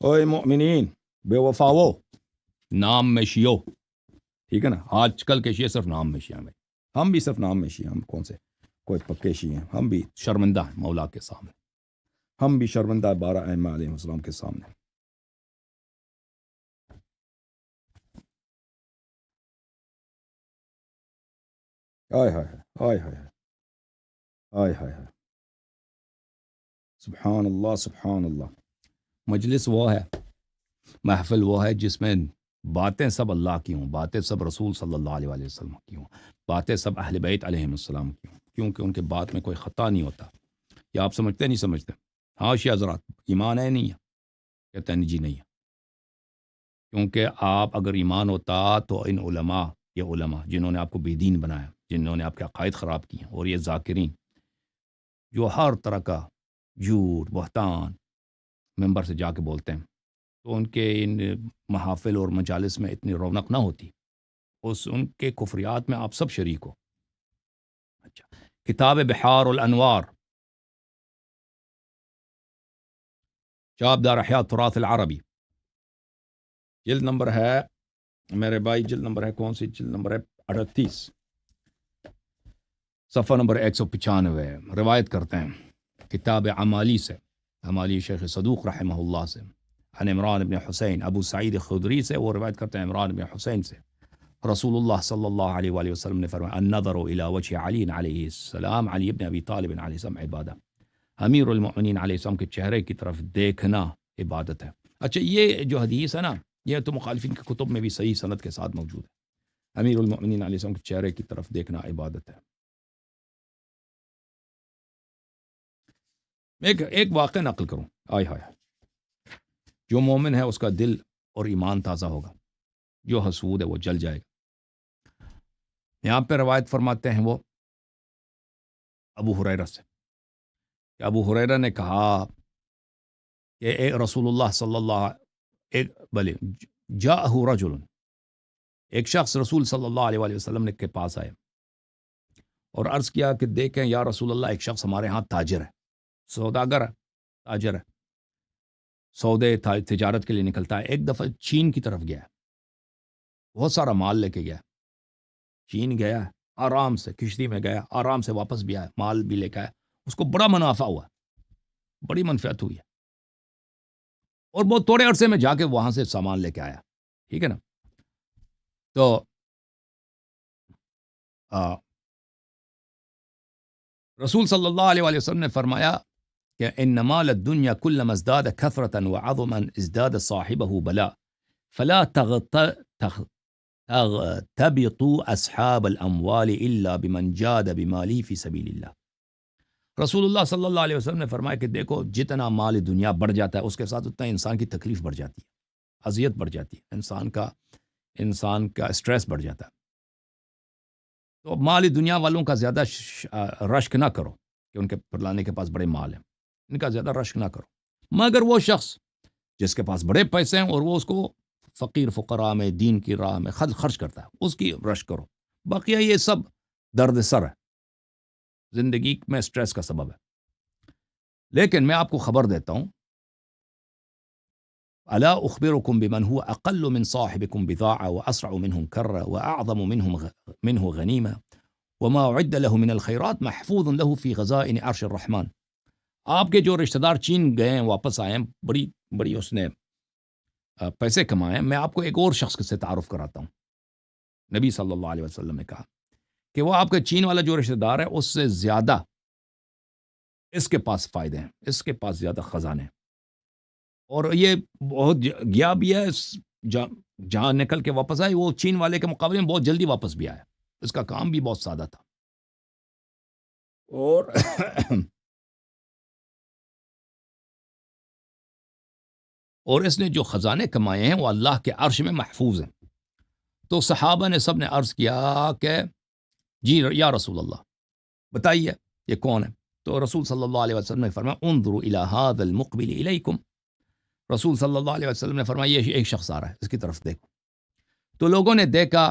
اوے مومنین، بے وفاو، نام میں شیعو، ٹھیک ہے نا۔ آج کل کے شیعہ صرف نام میں شیعہ ہیں، ہم بھی صرف نام میں شیعہ، ہم کون سے کوئی پکے شیعہ ہیں، ہم بھی شرمندہ ہیں مولا کے سامنے، ہم بھی شرمندہ 12 ائمہ علیہ السلام کے سامنے۔ آئے ہائے آئے ہائے آئے ہائے ہائے، سبحان اللہ سبحان اللہ۔ مجلس وہ ہے، محفل وہ ہے جس میں باتیں سب اللہ کی ہوں، باتیں سب رسول صلی اللہ علیہ وسلم کی ہوں، باتیں سب اہل بیت علیہم السلام کی ہوں، کیونکہ ان کے بات میں کوئی خطا نہیں ہوتا۔ کیا آپ سمجھتے نہیں سمجھتے؟ ہاں شیعہ حضرات، ایمان ہے نہیں ہے؟ کہتے ہیں جی نہیں ہے، کیونکہ آپ اگر ایمان ہوتا تو ان علماء، یہ علماء جنہوں نے آپ کو بے دین بنایا، جنہوں نے آپ کے عقائد خراب کیے، اور یہ ذاکرین جو ہر طرح کا جھوٹ بہتان ممبر سے جا کے بولتے ہیں، تو ان کے ان محافل اور مجالس میں اتنی رونق نہ ہوتی، ان کے کفریات میں آپ سب شریک ہو۔ اچھا، کتاب بحار الانوار، چاپ دار احیاء تراث العربی، جلد نمبر ہے میرے بھائی، جلد نمبر ہے کون سی؟ جلد نمبر ہے 38، صفحہ نمبر 195۔ روایت کرتے ہیں کتاب عمالی سے، عمالی شیخ صدوق رحمہ اللہ سے، عن عمران بن حسین، ابو سعید خدری سے، وہ روایت کرتے ہیں عمران بن حسین سے، رسول اللہ صلی اللہ علیہ وآلہ وسلم نے فرمایا النظر الى وجه علی علیہ السلام، علی ابن ابی طالب علیہ السلام عبادہ، امیر المؤمنین علیہ السلام کے چہرے کی طرف دیکھنا عبادت ہے۔ اچھا، یہ جو حدیث ہے نا، یہ تو مخالفین کے کتب میں بھی صحیح سند کے ساتھ موجود ہے۔ امیر المؤمنین علیہ السلام کے چہرے کی طرف دیکھنا عبادت ہے۔ ایک واقعہ نقل کروں، آئے ہائے، جو مومن ہے اس کا دل اور ایمان تازہ ہوگا، جو حسود ہے وہ جل جائے گا۔ یہاں پہ روایت فرماتے ہیں وہ ابو ہریرہ سے کہ ابو ہریرہ نے کہا کہ اے رسول اللہ صلی اللہ بلے جاءہ رجل، ایک شخص رسول صلی اللہ علیہ وآلہ وسلم کے پاس آئے اور عرض کیا کہ دیکھیں یا رسول اللہ، ایک شخص ہمارے ہاں تاجر ہے، سوداگر ہے، تاجر ہے، سودے تجارت کے لیے نکلتا ہے۔ ایک دفعہ چین کی طرف گیا، بہت سارا مال لے کے گیا، چین گیا، آرام سے کشتی میں گیا، آرام سے واپس بھی آیا، مال بھی لے کے آیا، اس کو بڑا منافع ہوا، بڑی منفعت ہوئی ہے، اور بہت تھوڑے عرصے میں جا کے وہاں سے سامان لے کے آیا، ٹھیک ہے نا۔ تو رسول صلی اللہ علیہ وآلہ وسلم نے فرمایا کہ ان مال الدنیا كلما ازداد كثرة وعظما ازداد صاحبه بلاء فلا تغتبطوا اصحاب الاموال الا بمن جاد بماله في سبيل الله۔ رسول اللہ صلی اللہ علیہ وسلم نے فرمایا کہ دیکھو، جتنا مال دنیا بڑھ جاتا ہے اس کے ساتھ اتنا انسان کی تکلیف بڑھ جاتی ہے، اذیت بڑھ جاتی ہے، انسان کا اسٹریس بڑھ جاتا ہے۔ تو مال دنیا والوں کا زیادہ رشک نہ کرو کہ ان کے پرلانے کے پاس بڑے مال ہیں، ان کا زیادہ رشک نہ کرو، مگر وہ شخص جس کے پاس بڑے پیسے ہیں اور وہ اس کو فقیر فقراء میں، دین کی راہ میں خرچ کرتا ہے، اس کی رشک کرو۔ باقی یہ سب درد سر ہے، زندگی میں سٹریس کا سبب ہے۔ لیکن میں آپ کو خبر دیتا ہوں، الا اخبركم بمن هو اقل من صاحبكم بضاعه واسرع منهم كره واعظم منه غنیمه وما اعد له من الخيرات محفوظ له في خزائن عرش الرحمن۔ آپ کے جو رشتہ دار چین گئے ہیں، واپس آئے ہیں، بڑی اس نے پیسے کمائے ہیں۔ میں آپ کو ایک اور شخص سے تعارف کراتا ہوں۔ نبی صلی اللہ علیہ وسلم نے کہا کہ وہ آپ کا چین والا جو رشتہ دار ہے اس سے زیادہ اس کے پاس فائدے ہیں، اس کے پاس زیادہ خزانے ہیں، اور یہ بہت گیا بھی ہے، جہاں نکل کے واپس آئے وہ چین والے کے مقابلے میں بہت جلدی واپس بھی آیا، اس کا کام بھی بہت سادہ تھا، اور اس نے جو خزانے کمائے ہیں وہ اللہ کے عرش میں محفوظ ہیں۔ تو صحابہ نے سب نے عرض کیا کہ جی یا رسول اللہ بتائیے یہ کون ہے؟ تو رسول صلی اللہ علیہ وسلم نے فرمایا انظروا الى هذا المقبل الیکم۔ رسول صلی اللہ علیہ وسلم نے فرمایا یہ ایک شخص آ رہا ہے، اس کی طرف دیکھو۔ تو لوگوں نے دیکھا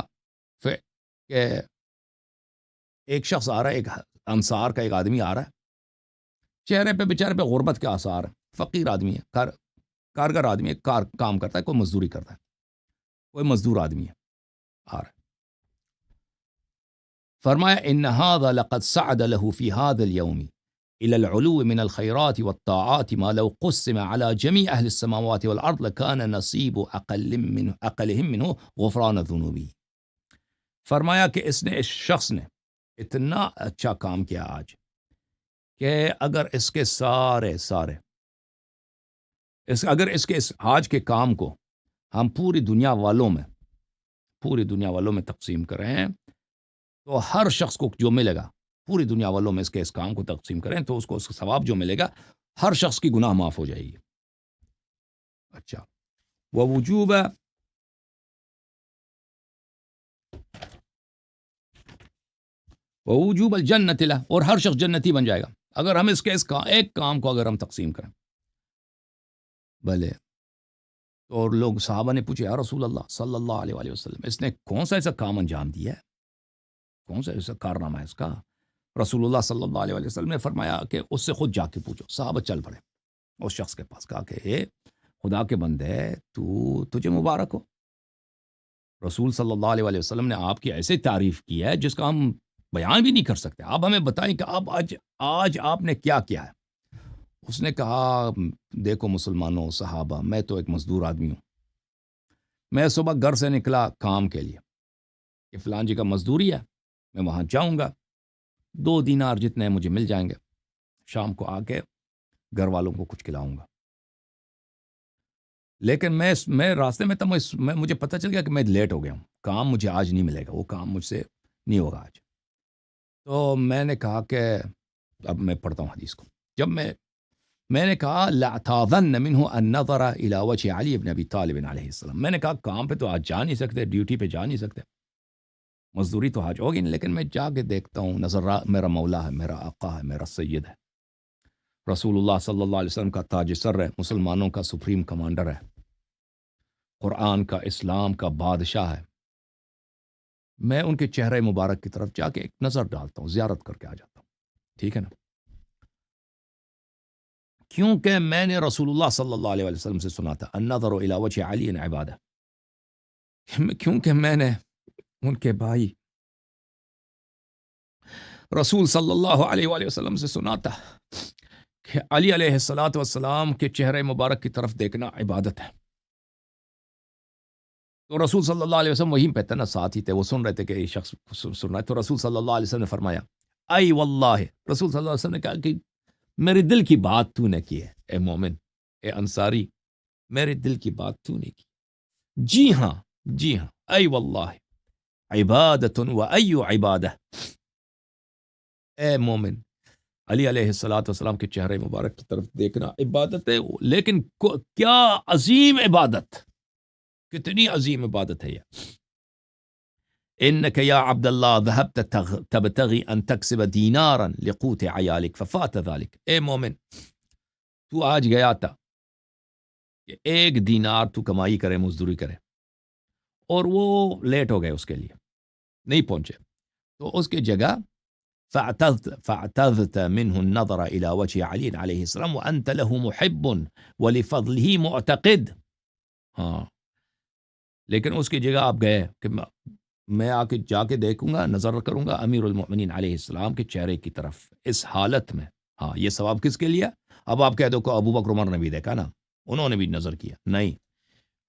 کہ ایک شخص آ رہا ہے، ایک انصار کا ایک آدمی آ رہا ہے، چہرے پہ بیچارے پہ غربت کے آثار ہیں، فقیر آدمی ہے، کارگر آدمی ہے، کام کرتا ہے، کوئی مزدوری کرتا ہے، کوئی مزدور آدمی ہے آ رہا ہے۔ فرمایا ان هذا لقد سعد له في هذا اليوم الى العلو من الخيرات والطاعات ما لو قسم على جميع اهل السماوات والارض لكان نصيب اقلهم منه غفران ذنوبه۔ فرمایا کہ اس شخص نے اتنا اچھا کام کیا آج کہ اگر اس کے اگر اس کے آج کے کام کو ہم پوری دنیا والوں میں تقسیم کریں تو ہر شخص کو جو ملے گا، پوری دنیا والوں میں اس کام کو تقسیم کریں تو اس کو ثواب جو ملے گا، ہر شخص کی گناہ معاف ہو جائے گی۔ اچھا، ووجوب الجنت له، اور ہر شخص جنتی بن جائے گا اگر ہم اس ایک کام کو اگر ہم تقسیم کریں۔ بھلے تو اور لوگ صحابہ نے پوچھے یا رسول اللہ صلی اللہ علیہ وآلہ وسلم اس نے کون سا ایسا کام انجام دیا ہے، کون سا ایسا کارنامہ ہے اس کا؟ رسول اللہ صلی اللہ علیہ وسلم نے فرمایا کہ اس سے خود جا کے پوچھو۔ صحابہ چل پڑے اس شخص کے پاس، کہا کہ اے خدا کے بندے تجھے مبارک ہو، رسول صلی اللہ علیہ وسلم نے آپ کی ایسے تعریف کی ہے جس کا ہم بیان بھی نہیں کر سکتے، آپ ہمیں بتائیں کہ آج آپ نے کیا کیا ہے۔ اس نے کہا دیکھو مسلمانوں، صحابہ، میں تو ایک مزدور آدمی ہوں، میں صبح گھر سے نکلا کام کے لیے کہ فلان جی کا مزدوری ہے، میں وہاں جاؤں گا، 2 دینار جتنے مجھے مل جائیں گے، شام کو آ کے گھر والوں کو کچھ کھلاؤں گا۔ لیکن میں راستے میں تھا، مجھے پتہ چل گیا کہ میں لیٹ ہو گیا ہوں، کام مجھے آج نہیں ملے گا، وہ کام مجھ سے نہیں ہوگا آج. تو میں نے کہا کہ اب میں پڑھتا ہوں حدیث کو. جب میں نے کہا لَأَتَاذَنَّ مِنْهُ أَن نَظَرَ إِلَى وَجْهِ عَلِي بْنِ أَبِي طَالِبٍ علیہ السلام. میں نے کہا کام پہ تو آج جا نہیں سکتے، ڈیوٹی پہ جا نہیں سکتے، مزدوری تو آج ہوگی نہیں، لیکن میں جا کے دیکھتا ہوں. نظر میرا مولا ہے، میرا آقا ہے، میرا سید ہے، رسول اللہ صلی اللہ علیہ وسلم کا تاج سر ہے، مسلمانوں کا سپریم کمانڈر ہے، قرآن کا، اسلام کا بادشاہ ہے. میں ان کے چہرے مبارک کی طرف جا کے ایک نظر ڈالتا ہوں، زیارت کر کے آ جاتا ہوں. ٹھیک ہے نا؟ کیونکہ میں نے رسول اللہ صلی اللہ علیہ وسلم سے سنا تھا النظر الی وجہ علی عبادہ، کیونکہ میں نے ان کے بھائی رسول صلی اللہ علیہ وآلہ وسلم سے سنا تھا کہ علی علیہ الصلاۃ والسلام کے چہرے مبارک کی طرف دیکھنا عبادت ہے. تو رسول صلی اللہ علیہ وسلم وہیں پہ تھے نا، ساتھ ہی تھے، وہ سن رہے تھے کہ یہ شخص سن رہا ہے. تو رسول صلی اللہ علیہ وسلم نے فرمایا ای واللہ، رسول صلی اللہ علیہ وسلم نے کہا کہ میرے دل کی بات تو نے کی ہے اے مومن، اے انصاری، میرے دل کی بات تو نے کی. جی ہاں، جی ہاں، ای واللہ عبادت و ای عبادہ، اے مومن، علی علیہ الصلاۃ والسلام کے چہرے مبارک کی طرف دیکھنا عبادت ہے. لیکن کیا عظیم عبادت، کتنی عظیم عبادت ہے یہ. انک یا عبد اللہ ذهبت تبتغی ان تکسب دینارا لقوت عیالک ففات ذلك. اے مومن، تو آج گیا تھا کہ 1 دینار تو کمائی کرے، مزدوری کرے، اور وہ لیٹ ہو گئے، اس کے لیے نہیں پہنچے. تو اس کی جگہ فاعتذت منه النظر الى وجه علی علیہ السلام وانت له محب ولفضله معتقد. ہاں، لیکن اس کی جگہ آپ گئے کہ میں آ کے جا کے دیکھوں گا، نظر کروں گا امیر المؤمنین علیہ السلام کے چہرے کی طرف اس حالت میں. ہاں، یہ ثواب کس کے لیے؟ اب آپ کہہ دو کہ ابو بکر عمر نے بھی دیکھا نا، انہوں نے بھی نظر کیا. نہیں،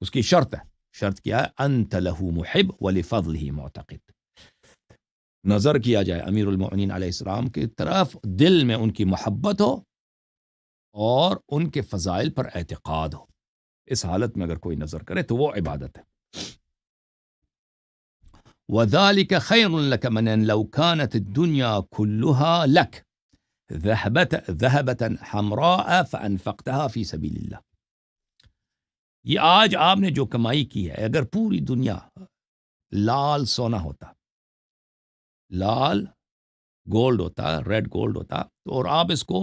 اس کی شرط ہے. شرط کیا ہے؟ انت له محب ولفضله معتقد. نظر کیا جائے امیر المؤمنین علیہ السلام کی طرف، دل میں ان کی محبت ہو اور ان کے فضائل پر اعتقاد ہو. اس حالت میں اگر کوئی نظر کرے تو وہ عبادت ہے. وَذَلِكَ خَيْرٌ لَكَ مِنْ أَنْ لَوْ كَانَتِ الدُّنْيَا كُلُّهَا لَكَ ذَهَبَةً حَمْرَاءَ فَأَنْفَقْتَهَا فِي سَبِيلِ اللَّهِ. یہ آج آپ نے جو کمائی کی ہے، اگر پوری دنیا لال سونا ہوتا، لال گولڈ ہوتا، ریڈ گولڈ ہوتا، اور آپ اس کو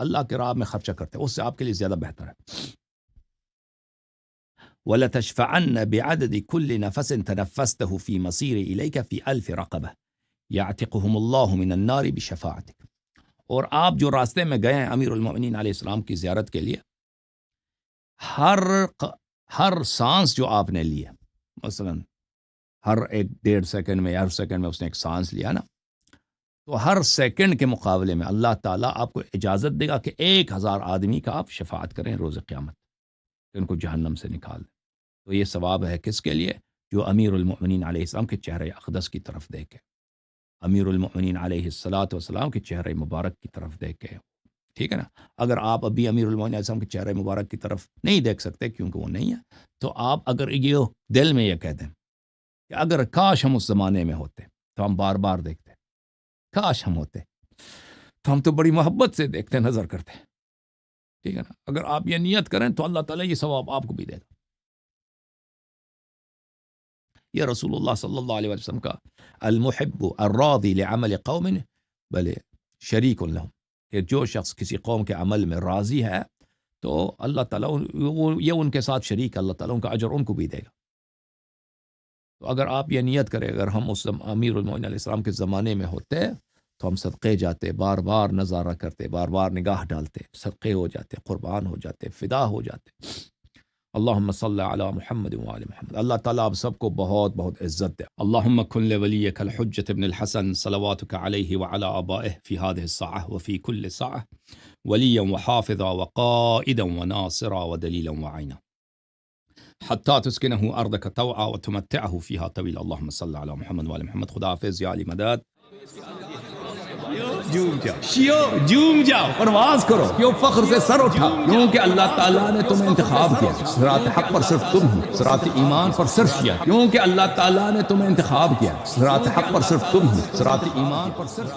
اللہ کے راہ میں خرچہ کرتے، اس سے آپ کے لیے زیادہ بہتر ہے. وَلَتَشْفَعَنَّ بِعَدَدِ كُلِّ نَفَسٍ تَنَفَّسْتَهُ فِي مَصِيرِ إِلَيْكَ فِي 1000 رَقَبَةٍ يَعْتِقُهُمُ اللَّهُ مِنَ النَّارِ بِشَفَاعَتِكَ. اور آپ جو راستے میں گئے ہیں امیر المؤمنین علیہ السلام کی زیارت کے لیے، ہر سانس جو آپ نے لی ہے، مثلا ہر 1.5 سیکنڈ میں یا ہر سیکنڈ میں اس نے ایک سانس لیا نا، تو ہر سیکنڈ کے مقابلے میں اللہ تعالیٰ آپ کو اجازت دے گا کہ 1000 آدمی کا آپ شفاعت کریں روز قیامت، کہ ان کو جہنم سے نکال دیں. تو یہ ثواب ہے کس کے لیے؟ جو امیر المؤمنین علیہ السلام کے چہرے اقدس کی طرف دیکھے، امیر المؤمنین علیہ الصلاۃ والسلام کے چہرے مبارک کی طرف دیکھے. ٹھیک ہے نا؟ اگر آپ ابھی امیر المؤمنین علیہ السلام کے چہرے مبارک کی طرف نہیں دیکھ سکتے کیونکہ وہ نہیں ہے، تو آپ اگر یہ دل میں یہ کہہ دیں کہ اگر کاش ہم اس زمانے میں ہوتے تو ہم بار بار دیکھتے، کاش ہم ہوتے تو ہم تو بڑی محبت سے دیکھتے، نظر کرتے. ٹھیک ہے نا؟ اگر آپ یہ نیت کریں تو اللہ تعالیٰ یہ ثواب آپ کو بھی دے گا. یہ رسول اللہ صلی اللہ علیہ وسلم کا المحب الراضی لعمل قوم بل شریک لهم، کہ جو شخص کسی قوم کے عمل میں راضی ہے تو اللہ تعالیٰ یہ ان کے ساتھ شریک، اللہ تعالیٰ ان کا اجر ان کو بھی دے گا. تو اگر آپ یہ نیت کریں، اگر ہم اس امیر المؤمنین علیہ السلام کے زمانے میں ہوتے تو ہم صدقے جاتے، بار بار نظارہ کرتے، بار بار نگاہ ڈالتے، صدقے ہو جاتے، قربان ہو جاتے، فدا ہو جاتے. اللہم صلی علی محمد وعلی محمد. اللہ تعالیٰ آپ سب کو بہت بہت عزت دے. اللہم کن لولیک الحجۃ ابن الحسن صلواتک علیہ وعلی آبائہ فی هذه الساعة وفی کل ساعة ولیا وحافظا وقائدا وناصرا ودلیلا وعینا حتی تسکنہ ارضک طوعا وتمتعہ فیہا طویلا. اللہم صلی علی محمد وعلی محمد. خدا حافظ یا علی مدد. جھوم جاؤ شیو، جھوم جاؤ، پرواز کرو، کیوں فخر سے سر اٹھا، کیونکہ اللہ تعالیٰ نے تمہیں انتخاب کیا، صراط حق پر صرف تم ہو، صراط ایمان پر صرف کیا، کیونکہ اللہ تعالیٰ نے تمہیں انتخاب کیا، صراط حق پر صرف تم ہو، صراط ایمان پر صرف